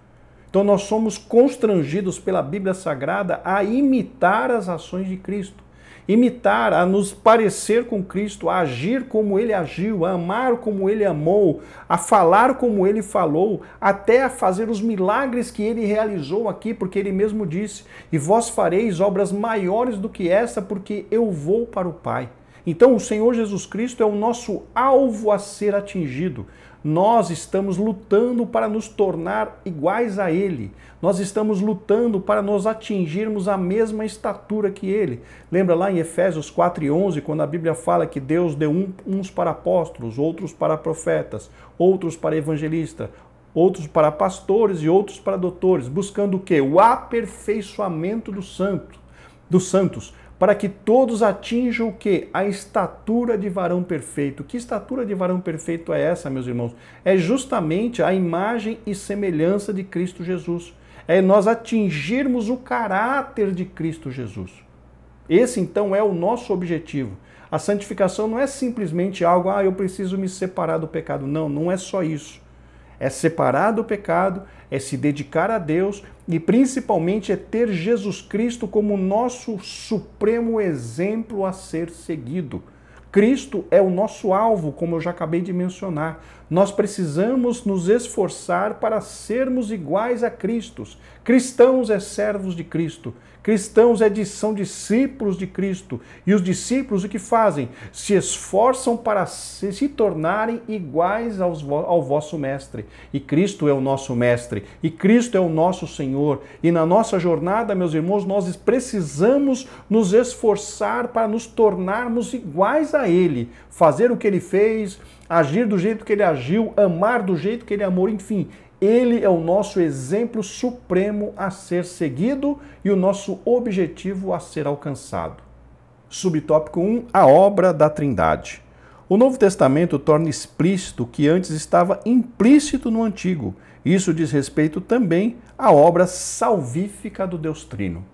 Então nós somos constrangidos pela Bíblia Sagrada a imitar as ações de Cristo. Imitar, a nos parecer com Cristo, a agir como Ele agiu, a amar como Ele amou, a falar como Ele falou, até a fazer os milagres que Ele realizou aqui, porque Ele mesmo disse, e vós fareis obras maiores do que essa, porque eu vou para o Pai. Então o Senhor Jesus Cristo é o nosso alvo a ser atingido. Nós estamos lutando para nos tornar iguais a Ele. Nós estamos lutando para nos atingirmos a mesma estatura que Ele. Lembra lá em Efésios 4:11, quando a Bíblia fala que Deus deu uns para apóstolos, outros para profetas, outros para evangelistas, outros para pastores e outros para doutores, buscando o quê? O aperfeiçoamento dos santos, para que todos atinjam o quê? A estatura de varão perfeito. Que estatura de varão perfeito é essa, meus irmãos? É justamente a imagem e semelhança de Cristo Jesus. É nós atingirmos o caráter de Cristo Jesus. Esse, então, é o nosso objetivo. A santificação não é simplesmente algo, eu preciso me separar do pecado. Não, não é só isso. É separar do pecado, é se dedicar a Deus e principalmente é ter Jesus Cristo como nosso supremo exemplo a ser seguido. Cristo é o nosso alvo, como eu já acabei de mencionar. Nós precisamos nos esforçar para sermos iguais a Cristo. Cristãos é servos de Cristo. Cristãos são discípulos de Cristo. E os discípulos o que fazem? Se esforçam para se tornarem iguais ao vosso Mestre. E Cristo é o nosso Mestre. E Cristo é o nosso Senhor. E na nossa jornada, meus irmãos, nós precisamos nos esforçar para nos tornarmos iguais a Ele. Fazer o que Ele fez, agir do jeito que Ele agiu, amar do jeito que Ele amou, enfim. Ele é o nosso exemplo supremo a ser seguido e o nosso objetivo a ser alcançado. Subtópico 1, a obra da Trindade. O Novo Testamento torna explícito o que antes estava implícito no Antigo. Isso diz respeito também à obra salvífica do Deus Trino.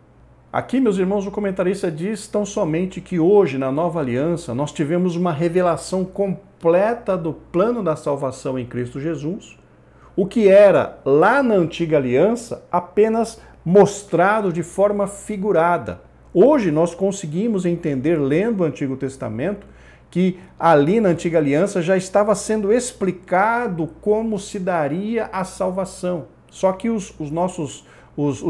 Aqui, meus irmãos, o comentarista diz tão somente que hoje, na Nova Aliança, nós tivemos uma revelação completa do plano da salvação em Cristo Jesus, o que era lá na Antiga Aliança apenas mostrado de forma figurada. Hoje nós conseguimos entender, lendo o Antigo Testamento, que ali na Antiga Aliança já estava sendo explicado como se daria a salvação. Só que os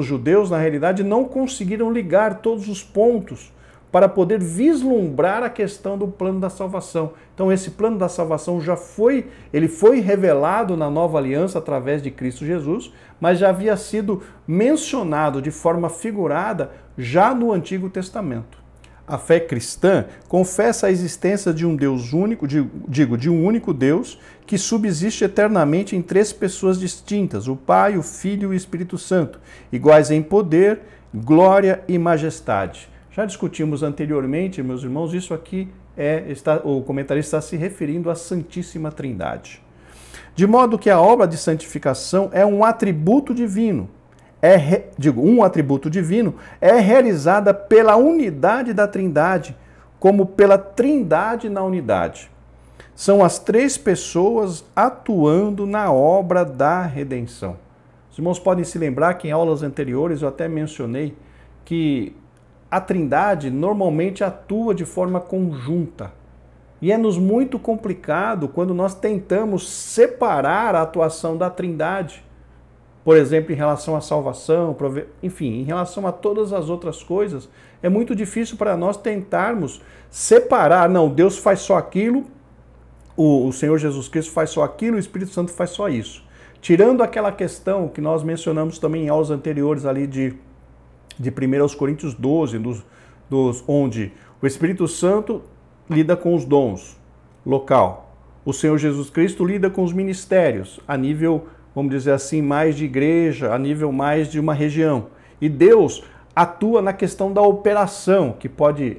judeus, na realidade, não conseguiram ligar todos os pontos para poder vislumbrar a questão do plano da salvação. Então esse plano da salvação foi revelado na Nova Aliança através de Cristo Jesus, mas já havia sido mencionado de forma figurada já no Antigo Testamento. A fé cristã confessa a existência de um Deus único, de um único Deus que subsiste eternamente em três pessoas distintas, o Pai, o Filho e o Espírito Santo, iguais em poder, glória e majestade. Já discutimos anteriormente, meus irmãos, isso aqui o comentarista está se referindo à Santíssima Trindade. De modo que a obra de santificação é um atributo divino. Um atributo divino é realizada pela unidade da Trindade, como pela Trindade na unidade. São as três pessoas atuando na obra da redenção. Os irmãos podem se lembrar que em aulas anteriores eu até mencionei que a Trindade normalmente atua de forma conjunta. E é-nos muito complicado quando nós tentamos separar a atuação da Trindade. Por exemplo, em relação à salvação, enfim, em relação a todas as outras coisas, é muito difícil para nós tentarmos separar. Não, Deus faz só aquilo, o Senhor Jesus Cristo faz só aquilo, o Espírito Santo faz só isso. Tirando aquela questão que nós mencionamos também em aulas anteriores ali de 1 Coríntios 12, onde o Espírito Santo lida com os dons local. O Senhor Jesus Cristo lida com os ministérios a nível, vamos dizer assim, mais de igreja, a nível mais de uma região. E Deus atua na questão da operação, que pode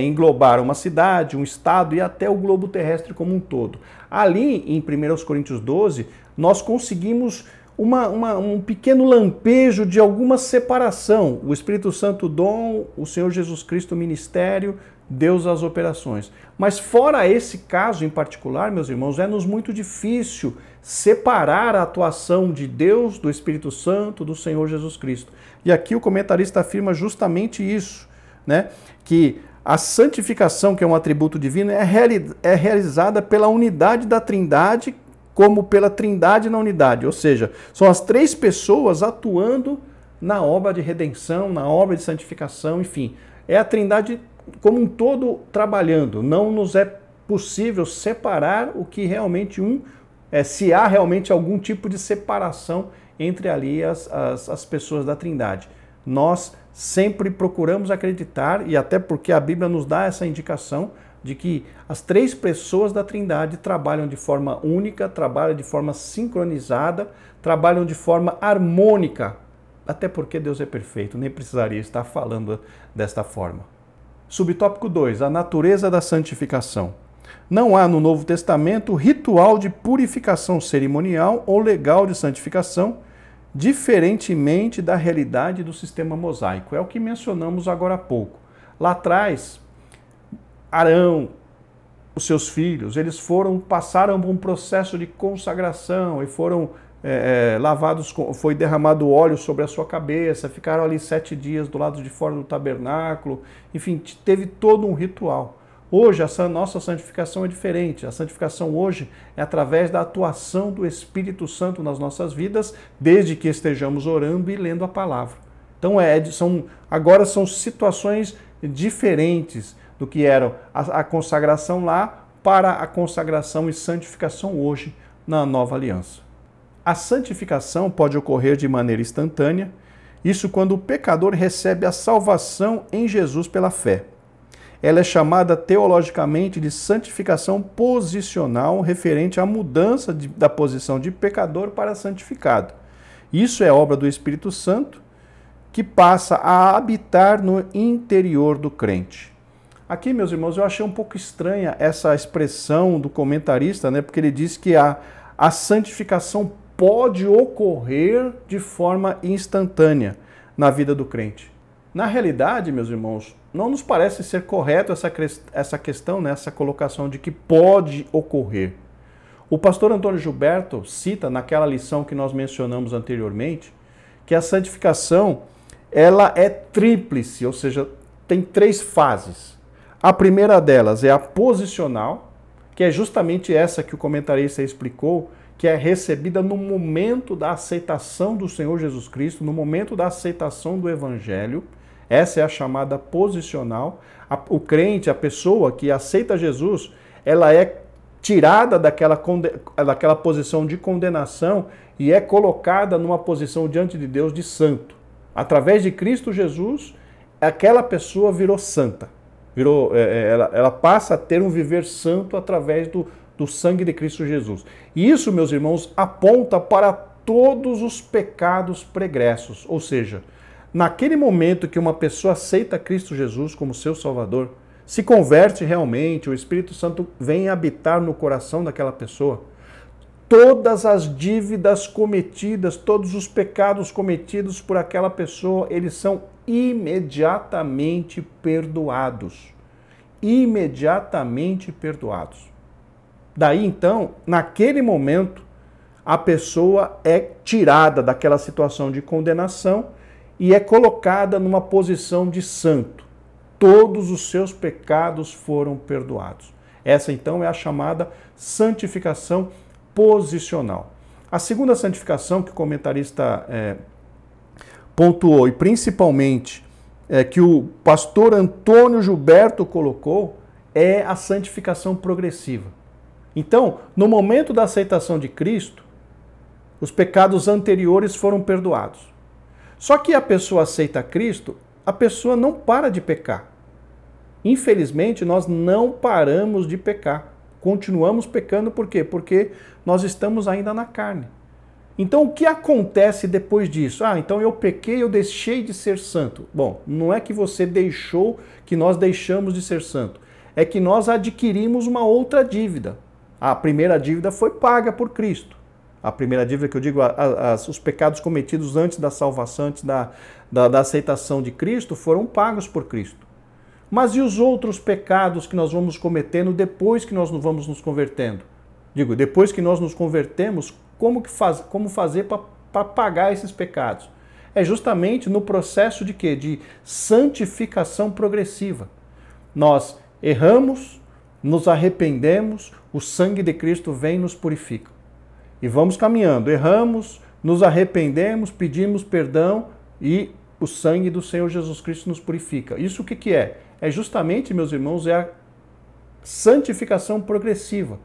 englobar uma cidade, um estado e até o globo terrestre como um todo. Ali, em 1 Coríntios 12, nós conseguimos um pequeno lampejo de alguma separação. O Espírito Santo dom, o Senhor Jesus Cristo ministério, Deus as operações. Mas fora esse caso em particular, meus irmãos, é-nos muito difícil separar a atuação de Deus, do Espírito Santo, do Senhor Jesus Cristo. E aqui o comentarista afirma justamente isso, né? Que a santificação, que é um atributo divino, é realizada pela unidade da Trindade, como pela Trindade na unidade, ou seja, são as três pessoas atuando na obra de redenção, na obra de santificação, enfim. É a Trindade como um todo trabalhando. Não nos é possível separar o que realmente se há realmente algum tipo de separação entre ali as pessoas da Trindade. Nós sempre procuramos acreditar, e até porque a Bíblia nos dá essa indicação, de que as três pessoas da Trindade trabalham de forma única, trabalham de forma sincronizada, trabalham de forma harmônica, até porque Deus é perfeito, nem precisaria estar falando desta forma. Subtópico 2, a natureza da santificação. Não há no Novo Testamento ritual de purificação cerimonial ou legal de santificação, diferentemente da realidade do sistema mosaico. É o que mencionamos agora há pouco. Lá atrás, Arão, os seus filhos, eles passaram por um processo de consagração e foram lavados, foi derramado óleo sobre a sua cabeça, ficaram ali 7 dias do lado de fora do tabernáculo, enfim, teve todo um ritual. Hoje, essa nossa santificação é diferente. A santificação hoje é através da atuação do Espírito Santo nas nossas vidas, desde que estejamos orando e lendo a palavra. Então, agora são situações diferentes do que eram a consagração lá para a consagração e santificação hoje na nova aliança. A santificação pode ocorrer de maneira instantânea, isso quando o pecador recebe a salvação em Jesus pela fé. Ela é chamada teologicamente de santificação posicional, referente à mudança da posição de pecador para santificado. Isso é obra do Espírito Santo, que passa a habitar no interior do crente. Aqui, meus irmãos, eu achei um pouco estranha essa expressão do comentarista, né? Porque ele diz que a santificação pode ocorrer de forma instantânea na vida do crente. Na realidade, meus irmãos, não nos parece ser correto essa questão, né? Essa colocação de que pode ocorrer. O pastor Antônio Gilberto cita naquela lição que nós mencionamos anteriormente, que a santificação ela é tríplice, ou seja, tem 3 fases. A primeira delas é a posicional, que é justamente essa que o comentarista explicou, que é recebida no momento da aceitação do Senhor Jesus Cristo, no momento da aceitação do Evangelho. Essa é a chamada posicional. O crente, a pessoa que aceita Jesus, ela é tirada daquela posição de condenação e é colocada numa posição diante de Deus de santo. Através de Cristo Jesus, aquela pessoa virou santa. Ela passa a ter um viver santo através do sangue de Cristo Jesus. E isso, meus irmãos, aponta para todos os pecados pregressos. Ou seja, naquele momento que uma pessoa aceita Cristo Jesus como seu Salvador, se converte realmente, o Espírito Santo vem habitar no coração daquela pessoa, todas as dívidas cometidas, todos os pecados cometidos por aquela pessoa, eles são imediatamente perdoados. Imediatamente perdoados. Daí, então, naquele momento, a pessoa é tirada daquela situação de condenação e é colocada numa posição de santo. Todos os seus pecados foram perdoados. Essa, então, é a chamada santificação posicional. A segunda santificação que o comentarista pontuou, e principalmente que o pastor Antônio Gilberto colocou, é a santificação progressiva. Então, no momento da aceitação de Cristo, os pecados anteriores foram perdoados. Só que a pessoa aceita Cristo, a pessoa não para de pecar. Infelizmente, nós não paramos de pecar. Continuamos pecando por quê? Porque nós estamos ainda na carne. Então, o que acontece depois disso? Então eu pequei, eu deixei de ser santo. Bom, não é que você deixou, que nós deixamos de ser santo. É que nós adquirimos uma outra dívida. A primeira dívida foi paga por Cristo. A primeira dívida que eu digo, os pecados cometidos antes da salvação, antes da aceitação de Cristo, foram pagos por Cristo. Mas e os outros pecados que nós vamos cometendo depois que nós vamos nos convertendo? Digo, depois que nós nos convertemos, como fazer para pagar esses pecados? É justamente no processo de quê? De santificação progressiva. Nós erramos, nos arrependemos, o sangue de Cristo vem e nos purifica. E vamos caminhando, erramos, nos arrependemos, pedimos perdão e o sangue do Senhor Jesus Cristo nos purifica. Isso o que é? É justamente, meus irmãos, é a santificação progressiva.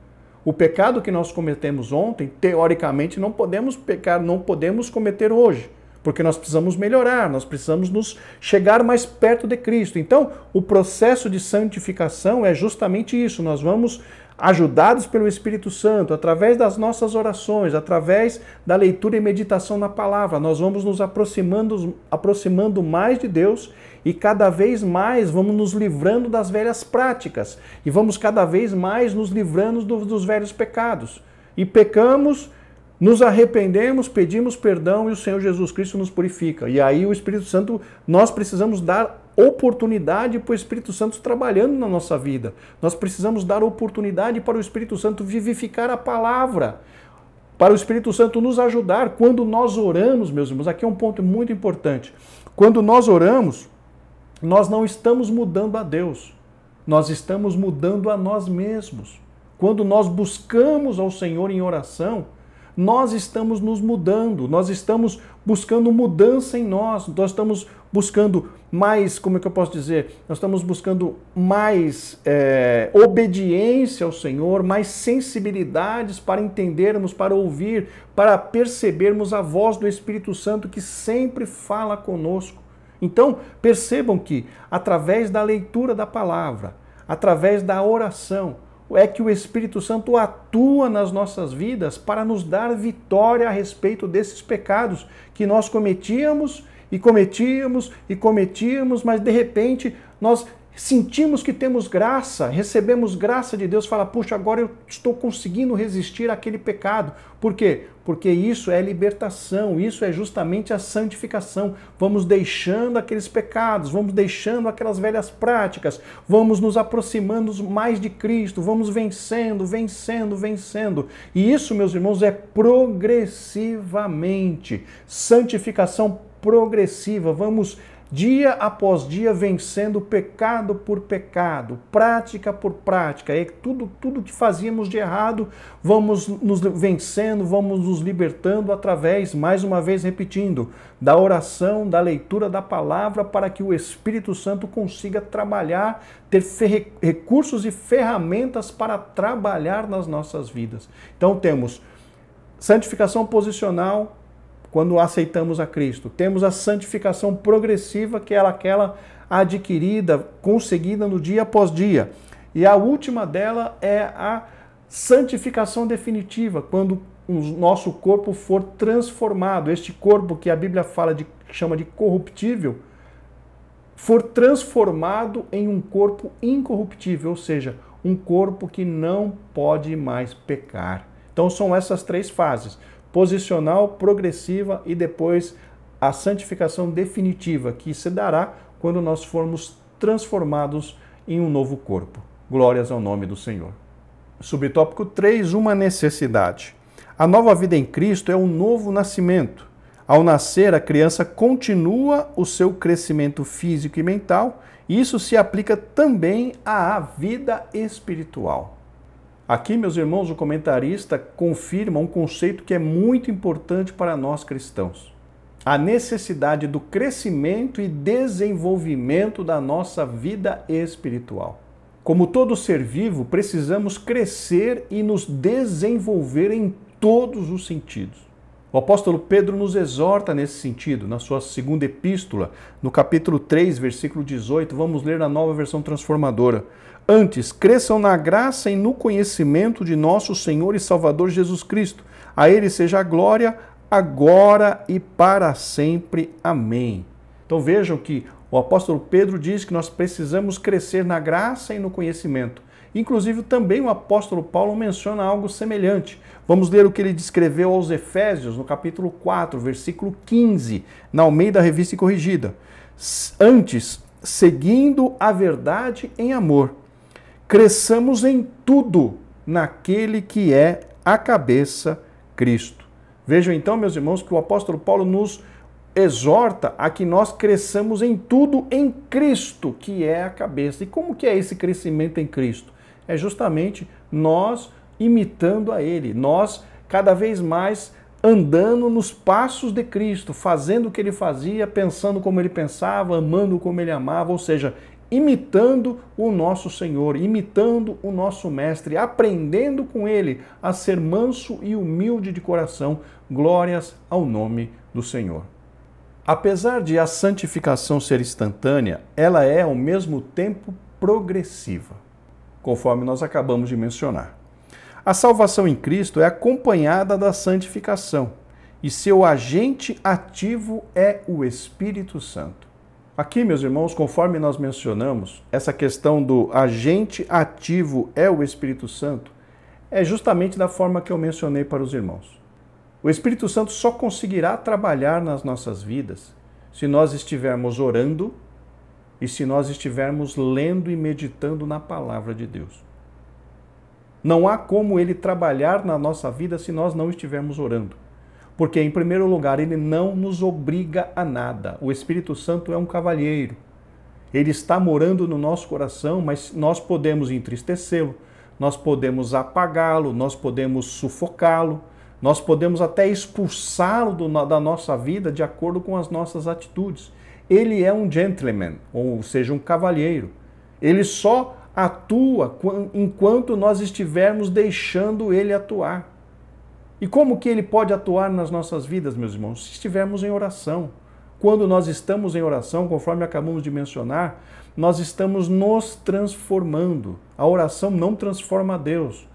O pecado que nós cometemos ontem, teoricamente, não podemos pecar, não podemos cometer hoje, porque nós precisamos melhorar, nós precisamos nos chegar mais perto de Cristo. Então, o processo de santificação é justamente isso. Nós vamos, ajudados pelo Espírito Santo, através das nossas orações, através da leitura e meditação na palavra, nós vamos nos aproximando mais de Deus e cada vez mais vamos nos livrando das velhas práticas e vamos cada vez mais nos livrando dos velhos pecados. E pecamos, nos arrependemos, pedimos perdão e o Senhor Jesus Cristo nos purifica. E aí o Espírito Santo, nós precisamos dar oportunidade para o Espírito Santo trabalhando na nossa vida. Nós precisamos dar oportunidade para o Espírito Santo vivificar a palavra, para o Espírito Santo nos ajudar. Quando nós oramos, meus irmãos, aqui é um ponto muito importante. Quando nós oramos, nós não estamos mudando a Deus, nós estamos mudando a nós mesmos. Quando nós buscamos ao Senhor em oração, nós estamos nos mudando, nós estamos buscando mudança em nós estamos buscando mais, como é que eu posso dizer? Nós estamos buscando mais obediência ao Senhor, mais sensibilidades para entendermos, para ouvir, para percebermos a voz do Espírito Santo que sempre fala conosco. Então, percebam que através da leitura da palavra, através da oração, é que o Espírito Santo atua nas nossas vidas para nos dar vitória a respeito desses pecados que nós cometíamos, mas de repente nós sentimos que temos graça, recebemos graça de Deus, fala, puxa, agora eu estou conseguindo resistir àquele pecado. Por quê? Porque isso é libertação, isso é justamente a santificação. Vamos deixando aqueles pecados, vamos deixando aquelas velhas práticas, vamos nos aproximando mais de Cristo, vamos vencendo. E isso, meus irmãos, é progressivamente. Santificação progressiva, vamos dia após dia vencendo pecado por pecado, prática por prática. E tudo que fazíamos de errado, vamos nos vencendo, vamos nos libertando através, mais uma vez repetindo, da oração, da leitura da palavra, para que o Espírito Santo consiga trabalhar, ter recursos e ferramentas para trabalhar nas nossas vidas. Então temos santificação posicional, quando aceitamos a Cristo. Temos a santificação progressiva, que é aquela adquirida, conseguida no dia após dia. E a última dela é a santificação definitiva, quando o nosso corpo for transformado. Este corpo que a Bíblia chama de corruptível, for transformado em um corpo incorruptível, ou seja, um corpo que não pode mais pecar. Então são essas três fases: posicional, progressiva e depois a santificação definitiva, que se dará quando nós formos transformados em um novo corpo. Glórias ao nome do Senhor. Subtópico 3, uma necessidade. A nova vida em Cristo é um novo nascimento. Ao nascer, a criança continua o seu crescimento físico e mental, e isso se aplica também à vida espiritual. Aqui, meus irmãos, o comentarista confirma um conceito que é muito importante para nós cristãos: a necessidade do crescimento e desenvolvimento da nossa vida espiritual. Como todo ser vivo, precisamos crescer e nos desenvolver em todos os sentidos. O apóstolo Pedro nos exorta nesse sentido, na sua segunda epístola, no capítulo 3, versículo 18, vamos ler na Nova Versão Transformadora. Antes, cresçam na graça e no conhecimento de nosso Senhor e Salvador Jesus Cristo. A Ele seja a glória, agora e para sempre. Amém. Então vejam que o apóstolo Pedro diz que nós precisamos crescer na graça e no conhecimento. Inclusive também o apóstolo Paulo menciona algo semelhante. Vamos ler o que ele descreveu aos Efésios, no capítulo 4, versículo 15, na Almeida Revista e Corrigida. Antes, seguindo a verdade em amor, cresçamos em tudo naquele que é a cabeça, Cristo. Vejam então, meus irmãos, que o apóstolo Paulo nos exorta a que nós cresçamos em tudo em Cristo, que é a cabeça. E como que é esse crescimento em Cristo? É justamente nós imitando a Ele, nós cada vez mais andando nos passos de Cristo, fazendo o que Ele fazia, pensando como Ele pensava, amando como Ele amava, ou seja, imitando o nosso Senhor, imitando o nosso Mestre, aprendendo com Ele a ser manso e humilde de coração. Glórias ao nome do Senhor. Apesar de a santificação ser instantânea, ela é ao mesmo tempo progressiva, conforme nós acabamos de mencionar. A salvação em Cristo é acompanhada da santificação e seu agente ativo é o Espírito Santo. Aqui, meus irmãos, conforme nós mencionamos, essa questão do agente ativo é o Espírito Santo é justamente da forma que eu mencionei para os irmãos. O Espírito Santo só conseguirá trabalhar nas nossas vidas se nós estivermos orando, e se nós estivermos lendo e meditando na palavra de Deus. Não há como ele trabalhar na nossa vida se nós não estivermos orando. Porque, em primeiro lugar, ele não nos obriga a nada. O Espírito Santo é um cavalheiro. Ele está morando no nosso coração, mas nós podemos entristecê-lo, nós podemos apagá-lo, nós podemos sufocá-lo, nós podemos até expulsá-lo da nossa vida de acordo com as nossas atitudes. Ele é um gentleman, ou seja, um cavalheiro. Ele só atua enquanto nós estivermos deixando ele atuar. E como que ele pode atuar nas nossas vidas, meus irmãos? Se estivermos em oração. Quando nós estamos em oração, conforme acabamos de mencionar, nós estamos nos transformando. A oração não transforma a Deus.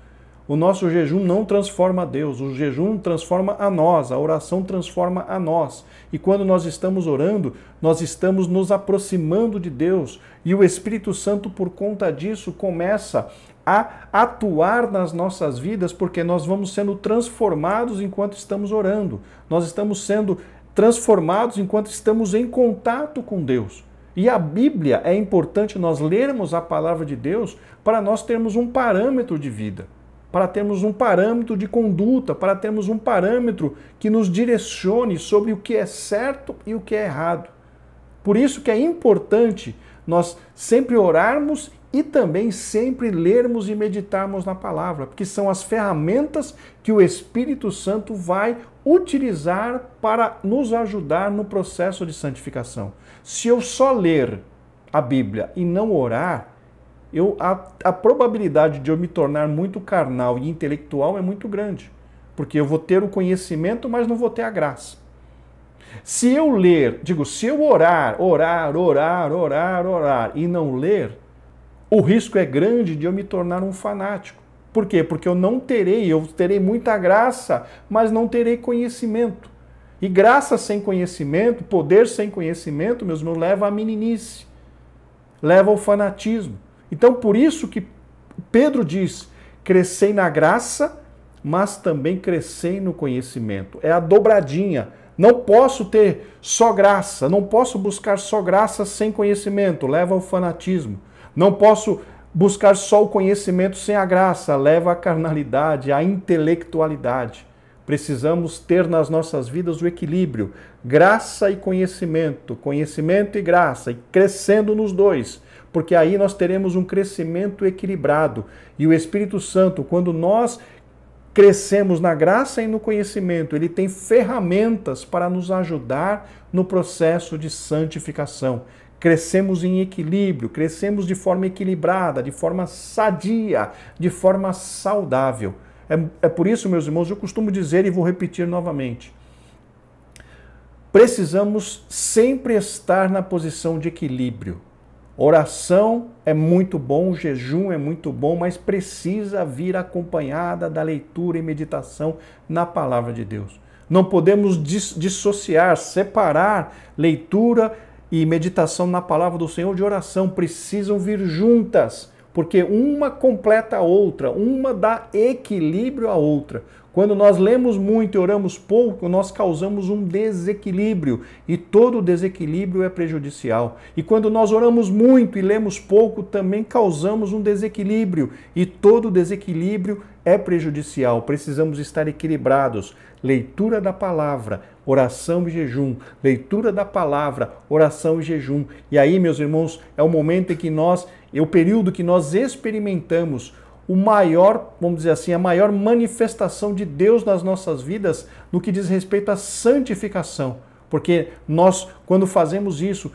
O nosso jejum não transforma a Deus. O jejum transforma a nós. A oração transforma a nós. E quando nós estamos orando, nós estamos nos aproximando de Deus. E o Espírito Santo, por conta disso, começa a atuar nas nossas vidas, porque nós vamos sendo transformados enquanto estamos orando. Nós estamos sendo transformados enquanto estamos em contato com Deus. E a Bíblia, é importante nós lermos a palavra de Deus para nós termos um parâmetro de vida, para termos um parâmetro de conduta, para termos um parâmetro que nos direcione sobre o que é certo e o que é errado. Por isso que é importante nós sempre orarmos e também sempre lermos e meditarmos na palavra, porque são as ferramentas que o Espírito Santo vai utilizar para nos ajudar no processo de santificação. Se eu só ler a Bíblia e não orar, a probabilidade de eu me tornar muito carnal e intelectual é muito grande, porque eu vou ter o conhecimento, mas não vou ter a graça. Se eu orar e não ler, o risco é grande de eu me tornar um fanático. Por quê? Porque eu terei muita graça, mas não terei conhecimento. E graça sem conhecimento, poder sem conhecimento, meus irmãos, leva à meninice, leva ao fanatismo. Então, por isso que Pedro diz, crescei na graça, mas também crescei no conhecimento. É a dobradinha. Não posso ter só graça, não posso buscar só graça sem conhecimento, leva ao fanatismo. Não posso buscar só o conhecimento sem a graça, leva à carnalidade, à intelectualidade. Precisamos ter nas nossas vidas o equilíbrio, graça e conhecimento e graça, e crescendo nos dois, porque aí nós teremos um crescimento equilibrado. E o Espírito Santo, quando nós crescemos na graça e no conhecimento, ele tem ferramentas para nos ajudar no processo de santificação. Crescemos em equilíbrio, crescemos de forma equilibrada, de forma sadia, de forma saudável. É por isso, meus irmãos, eu costumo dizer e vou repetir novamente. Precisamos sempre estar na posição de equilíbrio. Oração é muito bom, jejum é muito bom, mas precisa vir acompanhada da leitura e meditação na palavra de Deus. Não podemos dissociar, separar leitura e meditação na palavra do Senhor de oração. Precisam vir juntas, porque uma completa a outra, uma dá equilíbrio à outra. Quando nós lemos muito e oramos pouco, nós causamos um desequilíbrio, e todo desequilíbrio é prejudicial. E quando nós oramos muito e lemos pouco, também causamos um desequilíbrio, e todo desequilíbrio é prejudicial. Precisamos estar equilibrados. Leitura da palavra, oração e jejum. Leitura da palavra, oração e jejum. E aí, meus irmãos, é o momento em que é o período que nós experimentamos o maior, vamos dizer assim, a maior manifestação de Deus nas nossas vidas no que diz respeito à santificação. Porque nós, quando fazemos isso,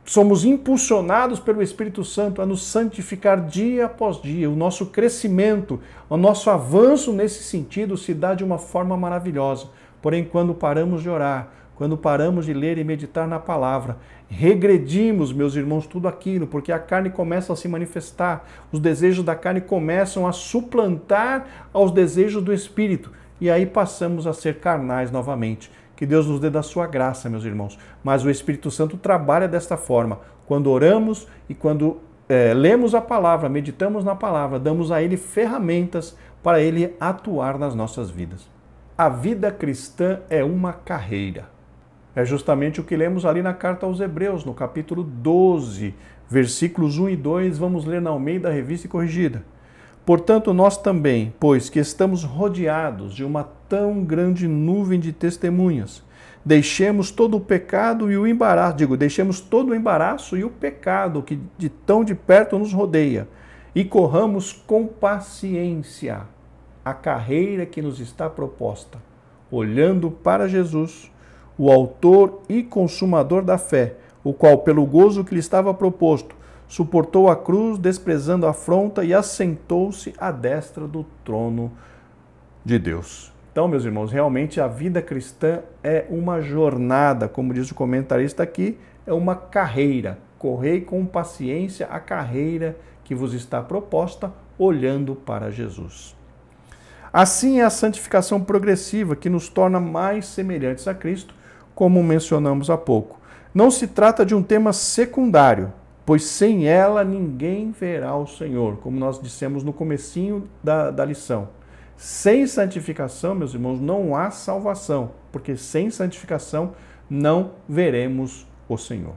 somos impulsionados pelo Espírito Santo a nos santificar dia após dia. O nosso crescimento, o nosso avanço nesse sentido se dá de uma forma maravilhosa. Porém, quando paramos de orar, quando paramos de ler e meditar na palavra, regredimos, meus irmãos, tudo aquilo, porque a carne começa a se manifestar, os desejos da carne começam a suplantar aos desejos do Espírito, e aí passamos a ser carnais novamente. Que Deus nos dê da sua graça, meus irmãos. Mas o Espírito Santo trabalha desta forma. Quando oramos e quando lemos a palavra, meditamos na palavra, damos a Ele ferramentas para Ele atuar nas nossas vidas. A vida cristã é uma carreira. É justamente o que lemos ali na carta aos Hebreus, no capítulo 12, versículos 1 e 2, vamos ler na Almeida Revista e Corrigida. Portanto, nós também, pois que estamos rodeados de uma tão grande nuvem de testemunhas, deixemos todo o pecado e o embaraço, deixemos todo o embaraço e o pecado que de tão de perto nos rodeia e corramos com paciência a carreira que nos está proposta, olhando para Jesus, o autor e consumador da fé, o qual, pelo gozo que lhe estava proposto, suportou a cruz, desprezando a afronta e assentou-se à destra do trono de Deus. Então, meus irmãos, realmente a vida cristã é uma jornada, como diz o comentarista aqui, é uma carreira. Correi com paciência a carreira que vos está proposta, olhando para Jesus. Assim é a santificação progressiva, que nos torna mais semelhantes a Cristo, como mencionamos há pouco. Não se trata de um tema secundário, pois sem ela ninguém verá o Senhor, como nós dissemos no comecinho da lição. Sem santificação, meus irmãos, não há salvação, porque sem santificação não veremos o Senhor.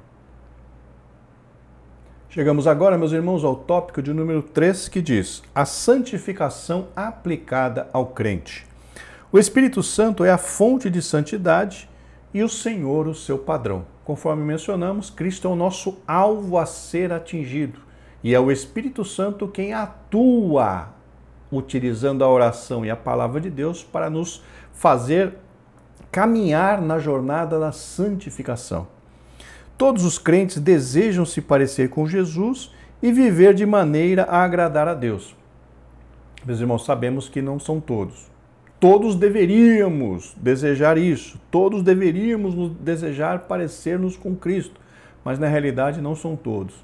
Chegamos agora, meus irmãos, ao tópico de número 3, que diz: a santificação aplicada ao crente. O Espírito Santo é a fonte de santidade e o Senhor o seu padrão. Conforme mencionamos, Cristo é o nosso alvo a ser atingido e é o Espírito Santo quem atua utilizando a oração e a palavra de Deus para nos fazer caminhar na jornada da santificação. Todos os crentes desejam se parecer com Jesus e viver de maneira a agradar a Deus. Meus irmãos, sabemos que não são todos. Todos deveríamos desejar isso, todos deveríamos desejar parecer-nos com Cristo, mas na realidade não são todos.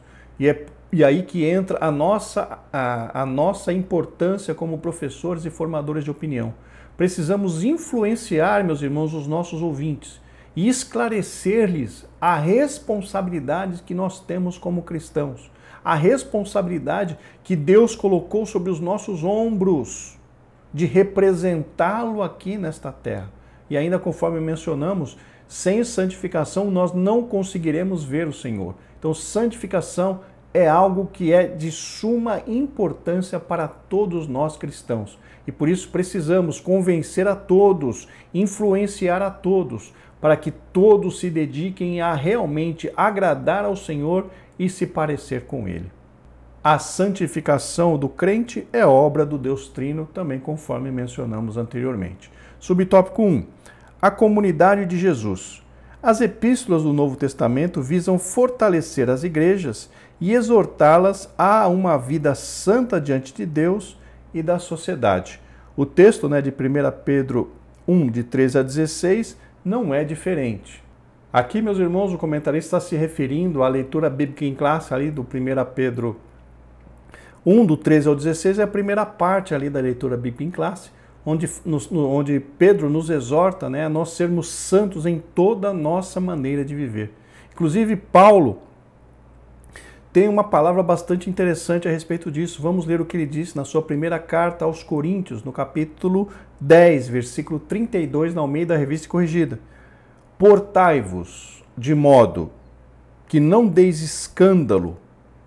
E aí que entra a nossa importância como professores e formadores de opinião. Precisamos influenciar, meus irmãos, os nossos ouvintes e esclarecer-lhes a responsabilidade que nós temos como cristãos, a responsabilidade que Deus colocou sobre os nossos ombros de representá-lo aqui nesta terra. E ainda conforme mencionamos, sem santificação nós não conseguiremos ver o Senhor. Então, santificação é algo que é de suma importância para todos nós cristãos. E por isso precisamos convencer a todos, influenciar a todos, para que todos se dediquem a realmente agradar ao Senhor e se parecer com Ele. A santificação do crente é obra do Deus Trino, também conforme mencionamos anteriormente. Subtópico 1. A comunidade de Jesus. As epístolas do Novo Testamento visam fortalecer as igrejas e exortá-las a uma vida santa diante de Deus e da sociedade. O texto de 1 Pedro 1, de 13 a 16, não é diferente. Aqui, meus irmãos, o comentarista está se referindo à leitura bíblica em classe ali do 1 Pedro 1, do 13 ao 16, é a primeira parte ali da leitura bíblica em classe, onde Pedro nos exorta a nós sermos santos em toda a nossa maneira de viver. Inclusive, Paulo tem uma palavra bastante interessante a respeito disso. Vamos ler o que ele disse na sua primeira carta aos Coríntios, no capítulo 10, versículo 32, na Almeida Revista e Corrigida. Portai-vos de modo que não deis escândalo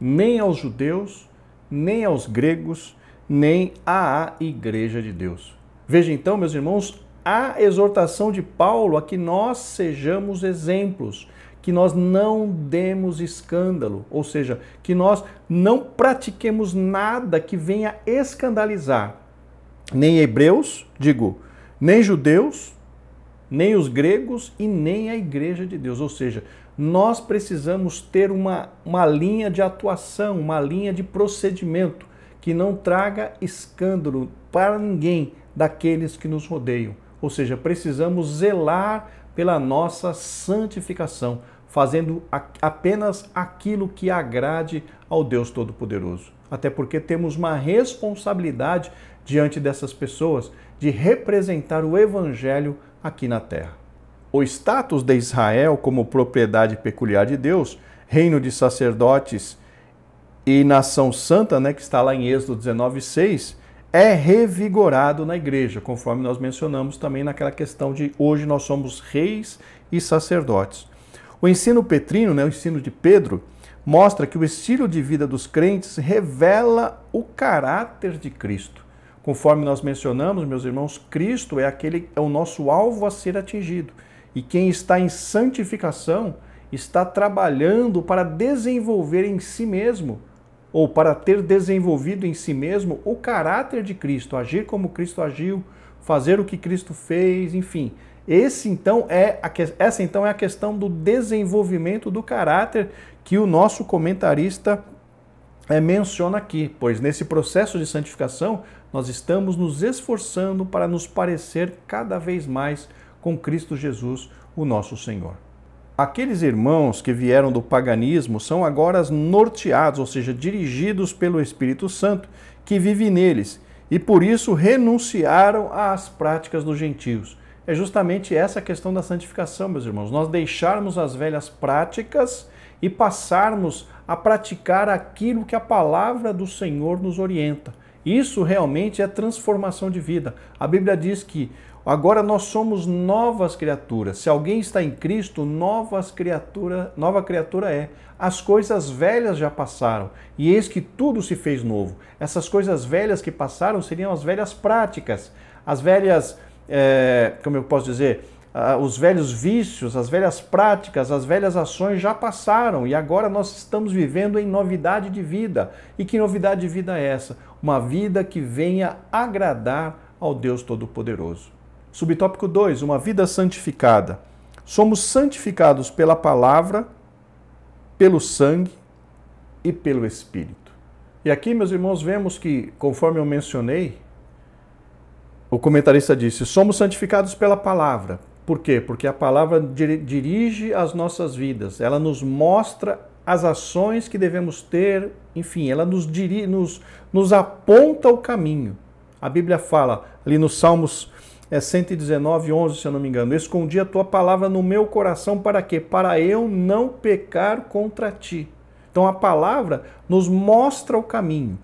nem aos judeus, nem aos gregos, nem à igreja de Deus. Veja então, meus irmãos, a exortação de Paulo a que nós sejamos exemplos, que nós não demos escândalo, ou seja, que nós não pratiquemos nada que venha escandalizar nem hebreus, nem judeus, nem os gregos e nem a igreja de Deus. Ou seja, nós precisamos ter uma linha de atuação, uma linha de procedimento que não traga escândalo para ninguém daqueles que nos rodeiam. Ou seja, precisamos zelar pela nossa santificação, fazendo apenas aquilo que agrade ao Deus Todo-Poderoso. Até porque temos uma responsabilidade diante dessas pessoas de representar o Evangelho aqui na terra. O status de Israel como propriedade peculiar de Deus, reino de sacerdotes e nação santa, que está lá em Êxodo 19:6, é revigorado na igreja, conforme nós mencionamos também naquela questão de hoje nós somos reis e sacerdotes. O ensino petrino, o ensino de Pedro, mostra que o estilo de vida dos crentes revela o caráter de Cristo. Conforme nós mencionamos, meus irmãos, Cristo é o nosso alvo a ser atingido. E quem está em santificação está trabalhando para desenvolver em si mesmo, ou para ter desenvolvido em si mesmo o caráter de Cristo, agir como Cristo agiu, fazer o que Cristo fez, enfim. Essa então é a questão do desenvolvimento do caráter que o nosso comentarista menciona aqui, pois nesse processo de santificação nós estamos nos esforçando para nos parecer cada vez mais com Cristo Jesus, o nosso Senhor. Aqueles irmãos que vieram do paganismo são agora norteados, ou seja, dirigidos pelo Espírito Santo que vive neles, e por isso renunciaram às práticas dos gentios. É justamente essa a questão da santificação, meus irmãos. Nós deixarmos as velhas práticas e passarmos a praticar aquilo que a palavra do Senhor nos orienta. Isso realmente é transformação de vida. A Bíblia diz que agora nós somos novas criaturas. Se alguém está em Cristo, nova criatura é. As coisas velhas já passaram e eis que tudo se fez novo. Essas coisas velhas que passaram seriam as velhas práticas, as velhas, como eu posso dizer, os velhos vícios, as velhas práticas, as velhas ações já passaram e agora nós estamos vivendo em novidade de vida. E que novidade de vida é essa? Uma vida que venha agradar ao Deus Todo-Poderoso. Subtópico 2, uma vida santificada. Somos santificados pela palavra, pelo sangue e pelo Espírito. E aqui, meus irmãos, vemos que, conforme eu mencionei, o comentarista disse, somos santificados pela palavra. Por quê? Porque a palavra dirige as nossas vidas, ela nos mostra as ações que devemos ter, enfim, ela nos aponta o caminho. A Bíblia fala ali nos Salmos 119, 11, se eu não me engano, escondi a tua palavra no meu coração para quê? Para eu não pecar contra ti. Então a palavra nos mostra o caminho.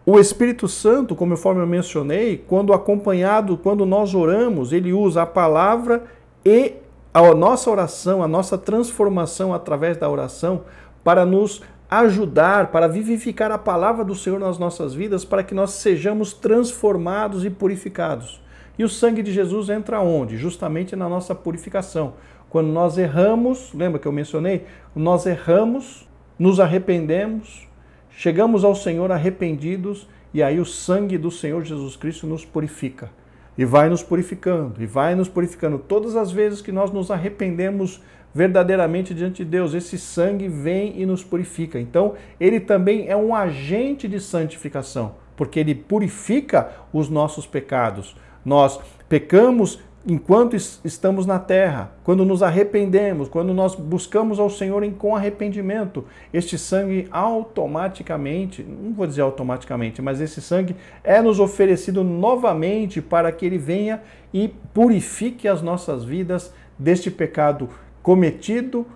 O Espírito Santo, conforme eu mencionei, quando nós oramos, ele usa a palavra e a nossa oração, a nossa transformação através da oração para nos ajudar, para vivificar a palavra do Senhor nas nossas vidas, para que nós sejamos transformados e purificados. E o sangue de Jesus entra onde? Justamente na nossa purificação. Quando nós erramos, lembra que eu mencionei? Nós erramos, nos arrependemos, chegamos ao Senhor arrependidos e aí o sangue do Senhor Jesus Cristo nos purifica. E vai nos purificando, e vai nos purificando. Todas as vezes que nós nos arrependemos verdadeiramente diante de Deus, esse sangue vem e nos purifica. Então, ele também é um agente de santificação, porque ele purifica os nossos pecados. Nós pecamos enquanto estamos na terra, quando nos arrependemos, quando nós buscamos ao Senhor com arrependimento, este sangue automaticamente, não vou dizer automaticamente, mas esse sangue é nos oferecido novamente para que ele venha e purifique as nossas vidas deste pecado cometido,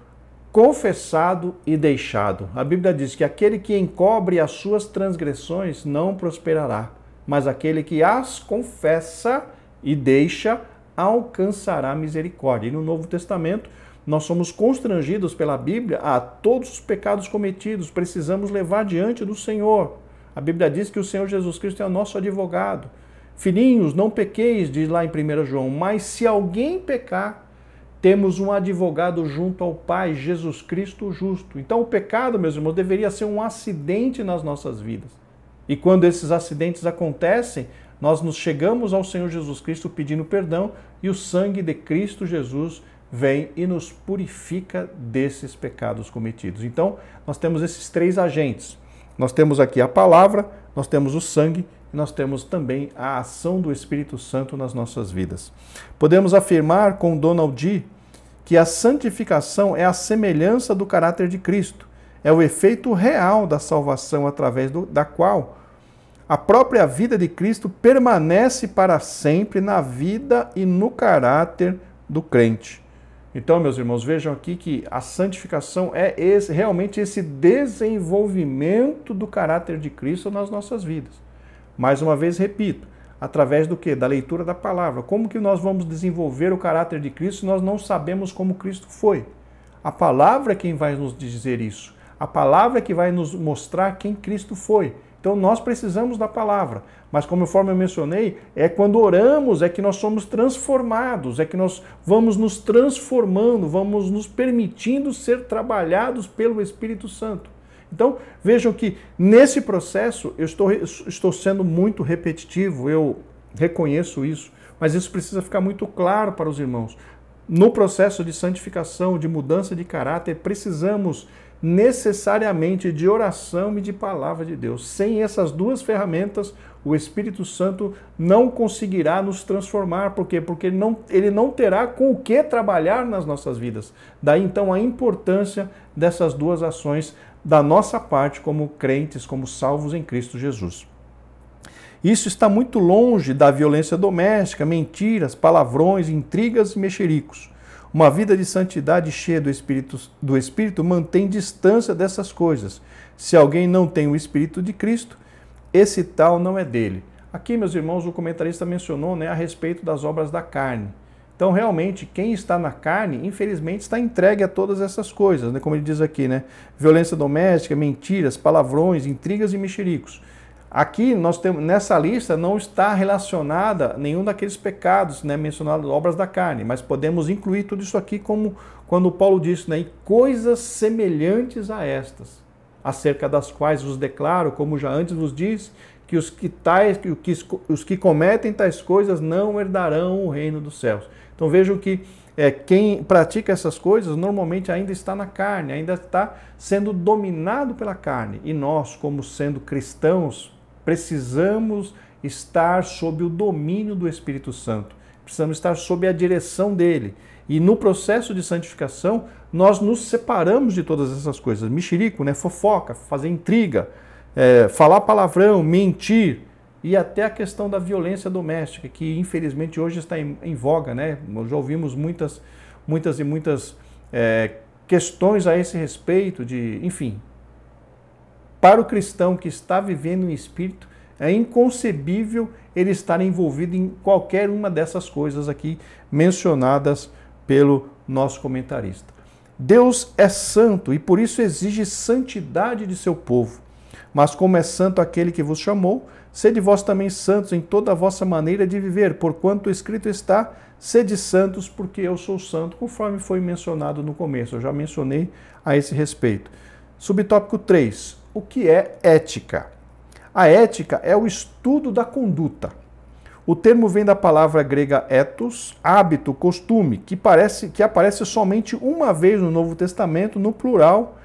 confessado e deixado. A Bíblia diz que aquele que encobre as suas transgressões não prosperará, mas aquele que as confessa e deixa alcançará misericórdia. E no Novo Testamento, nós somos constrangidos pela Bíblia a todos os pecados cometidos, precisamos levar diante do Senhor. A Bíblia diz que o Senhor Jesus Cristo é o nosso advogado. Filhinhos, não pequeis, diz lá em 1 João, mas se alguém pecar, temos um advogado junto ao Pai, Jesus Cristo justo. Então o pecado, meus irmãos, deveria ser um acidente nas nossas vidas. E quando esses acidentes acontecem, nós nos chegamos ao Senhor Jesus Cristo pedindo perdão e o sangue de Cristo Jesus vem e nos purifica desses pecados cometidos. Então, nós temos esses três agentes. Nós temos aqui a palavra, nós temos o sangue e nós temos também a ação do Espírito Santo nas nossas vidas. Podemos afirmar com Donald G. que a santificação é a semelhança do caráter de Cristo. É o efeito real da salvação através da qual a própria vida de Cristo permanece para sempre na vida e no caráter do crente. Então, meus irmãos, vejam aqui que a santificação é realmente esse desenvolvimento do caráter de Cristo nas nossas vidas. Mais uma vez, repito, através do quê? Da leitura da palavra. Como que nós vamos desenvolver o caráter de Cristo se nós não sabemos como Cristo foi? A palavra é quem vai nos dizer isso. A palavra é que vai nos mostrar quem Cristo foi. Então nós precisamos da palavra. Mas conforme eu mencionei, é quando oramos é que nós somos transformados, é que nós vamos nos transformando, vamos nos permitindo ser trabalhados pelo Espírito Santo. Então, vejam que nesse processo, eu estou sendo muito repetitivo, eu reconheço isso, mas isso precisa ficar muito claro para os irmãos. No processo de santificação, de mudança de caráter, precisamos necessariamente de oração e de palavra de Deus. Sem essas duas ferramentas, o Espírito Santo não conseguirá nos transformar. Por quê? Porque ele não terá com o que trabalhar nas nossas vidas. Daí então a importância dessas duas ações da nossa parte como crentes, como salvos em Cristo Jesus. Isso está muito longe da violência doméstica, mentiras, palavrões, intrigas e mexericos. Uma vida de santidade cheia do Espírito mantém distância dessas coisas. Se alguém não tem o Espírito de Cristo, esse tal não é dele. Aqui, meus irmãos, o comentarista mencionou, a respeito das obras da carne. Então, realmente, quem está na carne, infelizmente, está entregue a todas essas coisas, como ele diz aqui, violência doméstica, mentiras, palavrões, intrigas e mexericos. Aqui, nós temos, nessa lista, não está relacionada nenhum daqueles pecados mencionados, obras da carne, mas podemos incluir tudo isso aqui como quando Paulo disse, coisas semelhantes a estas, acerca das quais vos declaro, como já antes vos disse, que os que cometem tais coisas não herdarão o reino dos céus. Então vejam que quem pratica essas coisas normalmente ainda está na carne, ainda está sendo dominado pela carne. E nós, como sendo cristãos, precisamos estar sob o domínio do Espírito Santo. Precisamos estar sob a direção dele. E no processo de santificação, nós nos separamos de todas essas coisas. Mexerico, fofoca, fazer intriga, falar palavrão, mentir, e até a questão da violência doméstica, que infelizmente hoje está em voga, Nós já ouvimos muitas questões a esse respeito, enfim. Para o cristão que está vivendo em espírito, é inconcebível ele estar envolvido em qualquer uma dessas coisas aqui mencionadas pelo nosso comentarista. Deus é santo e por isso exige santidade de seu povo. Mas como é santo aquele que vos chamou, sede vós também santos em toda a vossa maneira de viver, porquanto escrito está, sede santos porque eu sou santo, conforme foi mencionado no começo. Eu já mencionei a esse respeito. Subtópico 3. O que é ética? A ética é o estudo da conduta. O termo vem da palavra grega ethos, hábito, costume, que aparece somente uma vez no Novo Testamento, no plural,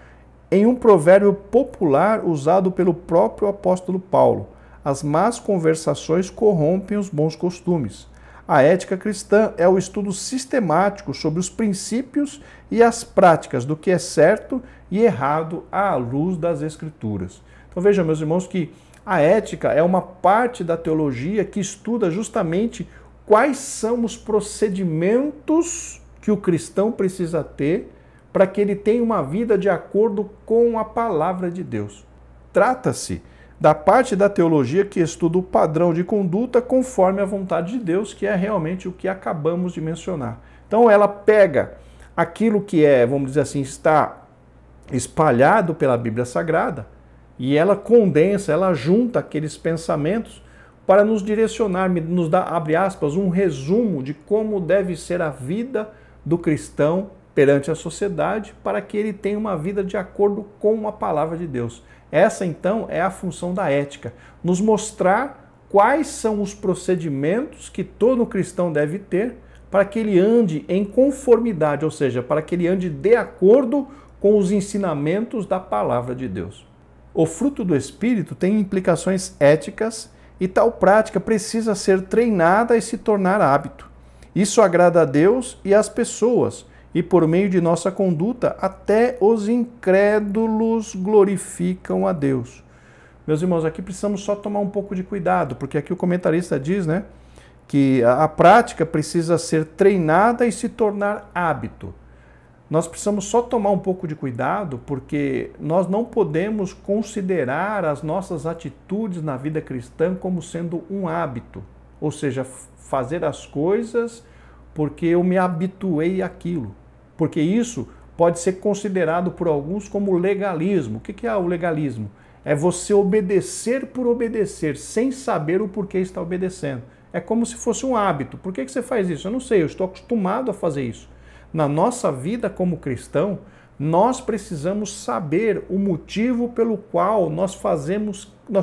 em um provérbio popular usado pelo próprio apóstolo Paulo. As más conversações corrompem os bons costumes. A ética cristã é o estudo sistemático sobre os princípios e as práticas do que é certo e errado à luz das Escrituras. Então vejam, meus irmãos, que a ética é uma parte da teologia que estuda justamente quais são os procedimentos que o cristão precisa ter para que ele tenha uma vida de acordo com a palavra de Deus. Trata-se da parte da teologia que estuda o padrão de conduta conforme a vontade de Deus, que é realmente o que acabamos de mencionar. Então ela pega aquilo que vamos dizer assim, está espalhado pela Bíblia Sagrada e ela condensa, ela junta aqueles pensamentos para nos direcionar, nos dá, abre aspas, um resumo de como deve ser a vida do cristão perante a sociedade para que ele tenha uma vida de acordo com a palavra de Deus. Essa, então, é a função da ética, nos mostrar quais são os procedimentos que todo cristão deve ter para que ele ande em conformidade, ou seja, para que ele ande de acordo com os ensinamentos da palavra de Deus. O fruto do Espírito tem implicações éticas e tal prática precisa ser treinada e se tornar hábito. Isso agrada a Deus e às pessoas, e por meio de nossa conduta, até os incrédulos glorificam a Deus. Meus irmãos, aqui precisamos só tomar um pouco de cuidado, porque aqui o comentarista diz, que a prática precisa ser treinada e se tornar hábito. nós precisamos só tomar um pouco de cuidado, porque nós não podemos considerar as nossas atitudes na vida cristã como sendo um hábito. Ou seja, fazer as coisas porque eu me habituei àquilo. Porque isso pode ser considerado por alguns como legalismo. O que é o legalismo? É você obedecer por obedecer, sem saber o porquê está obedecendo. É como se fosse um hábito. Por que você faz isso? Eu não sei, eu estou acostumado a fazer isso. Na nossa vida como cristão, nós precisamos saber o motivo pelo qual nós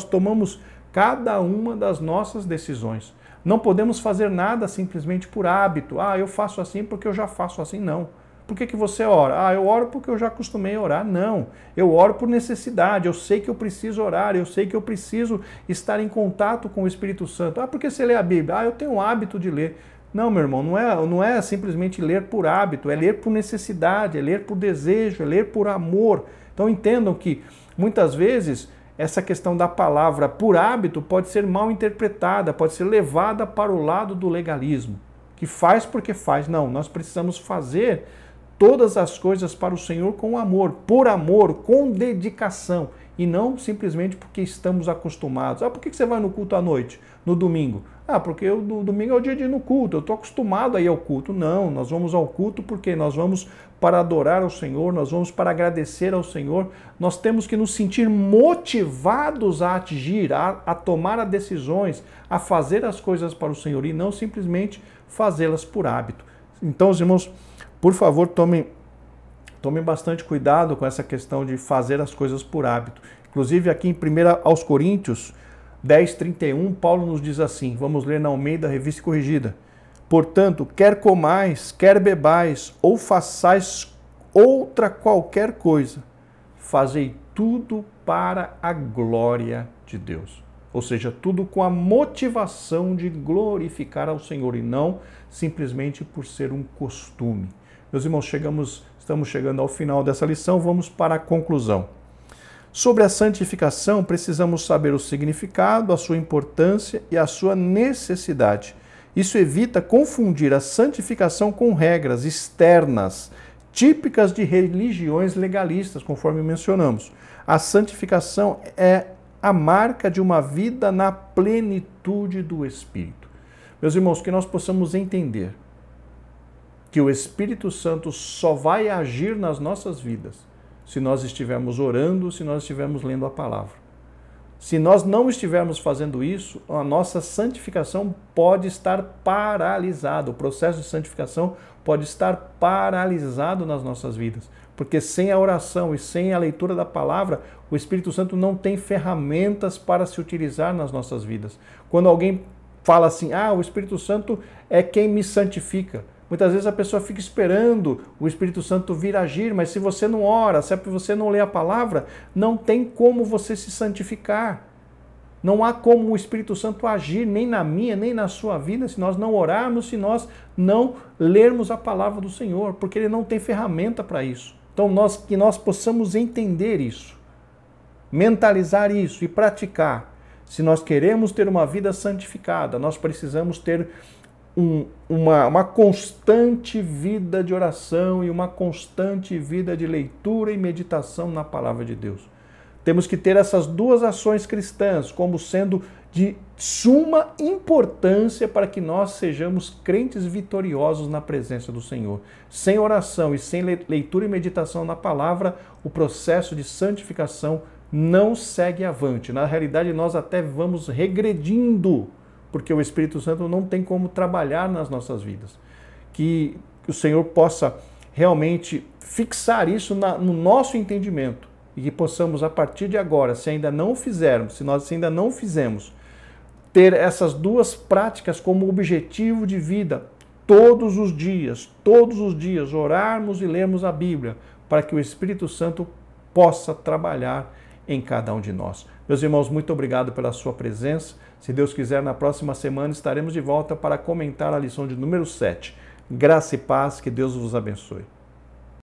tomamos cada uma das nossas decisões. Não podemos fazer nada simplesmente por hábito. Ah, eu faço assim porque eu já faço assim. Não. Por que você ora? Ah, eu oro porque eu já acostumei a orar. Não. Eu oro por necessidade. Eu sei que eu preciso orar. Eu sei que eu preciso estar em contato com o Espírito Santo. Ah, por que você lê a Bíblia? Ah, eu tenho o hábito de ler. Não, meu irmão, não é simplesmente ler por hábito, é ler por necessidade, é ler por desejo, é ler por amor. Então entendam que muitas vezes essa questão da palavra por hábito pode ser mal interpretada, pode ser levada para o lado do legalismo, que faz porque faz. Não, nós precisamos fazer todas as coisas para o Senhor com amor, com dedicação, e não simplesmente porque estamos acostumados. Ah, por que você vai no culto à noite, no domingo? Ah, porque no domingo é o dia de ir no culto, eu estou acostumado a ir ao culto. Não, nós vamos ao culto porque nós vamos para adorar ao Senhor, nós vamos para agradecer ao Senhor. Nós temos que nos sentir motivados a agir, a tomar as decisões, a fazer as coisas para o Senhor e não simplesmente fazê-las por hábito. Então, os irmãos, por favor, tomem bastante cuidado com essa questão de fazer as coisas por hábito. Inclusive, aqui em 1 aos Coríntios 10:31, Paulo nos diz assim, vamos ler na Almeida, Revista e Corrigida. Portanto, quer comais, quer bebais, ou façais outra qualquer coisa, fazei tudo para a glória de Deus. Ou seja, tudo com a motivação de glorificar ao Senhor e não simplesmente por ser um costume. Meus irmãos, estamos chegando ao final dessa lição, vamos para a conclusão. Sobre a santificação, precisamos saber o significado, a sua importância e a sua necessidade. Isso evita confundir a santificação com regras externas, típicas de religiões legalistas, conforme mencionamos. A santificação é a marca de uma vida na plenitude do Espírito. Meus irmãos, que nós possamos entender que o Espírito Santo só vai agir nas nossas vidas se nós estivermos orando, se nós estivermos lendo a palavra. Se nós não estivermos fazendo isso, a nossa santificação pode estar paralisada. O processo de santificação pode estar paralisado nas nossas vidas. Porque sem a oração e sem a leitura da palavra, o Espírito Santo não tem ferramentas para se utilizar nas nossas vidas. Quando alguém fala assim, o Espírito Santo é quem me santifica. Muitas vezes a pessoa fica esperando o Espírito Santo vir agir, mas se você não ora, se você não lê a palavra, não tem como você se santificar. Não há como o Espírito Santo agir, nem na minha, nem na sua vida, se nós não orarmos, se nós não lermos a palavra do Senhor, porque Ele não tem ferramenta para isso. Então, que nós possamos entender isso, mentalizar isso e praticar. Se nós queremos ter uma vida santificada, nós precisamos ter uma constante vida de oração e uma constante vida de leitura e meditação na palavra de Deus. Temos que ter essas duas ações cristãs como sendo de suma importância para que nós sejamos crentes vitoriosos na presença do Senhor. Sem oração e sem leitura e meditação na palavra, o processo de santificação não segue avante. Na realidade, nós até vamos regredindo, porque o Espírito Santo não tem como trabalhar nas nossas vidas. Que o Senhor possa realmente fixar isso no nosso entendimento e que possamos, a partir de agora, se ainda não fizermos, se nós ainda não fizemos, ter essas duas práticas como objetivo de vida todos os dias, orarmos e lermos a Bíblia, para que o Espírito Santo possa trabalhar em cada um de nós. Meus irmãos, muito obrigado pela sua presença. Se Deus quiser, na próxima semana estaremos de volta para comentar a lição de número 7. Graça e paz, que Deus vos abençoe.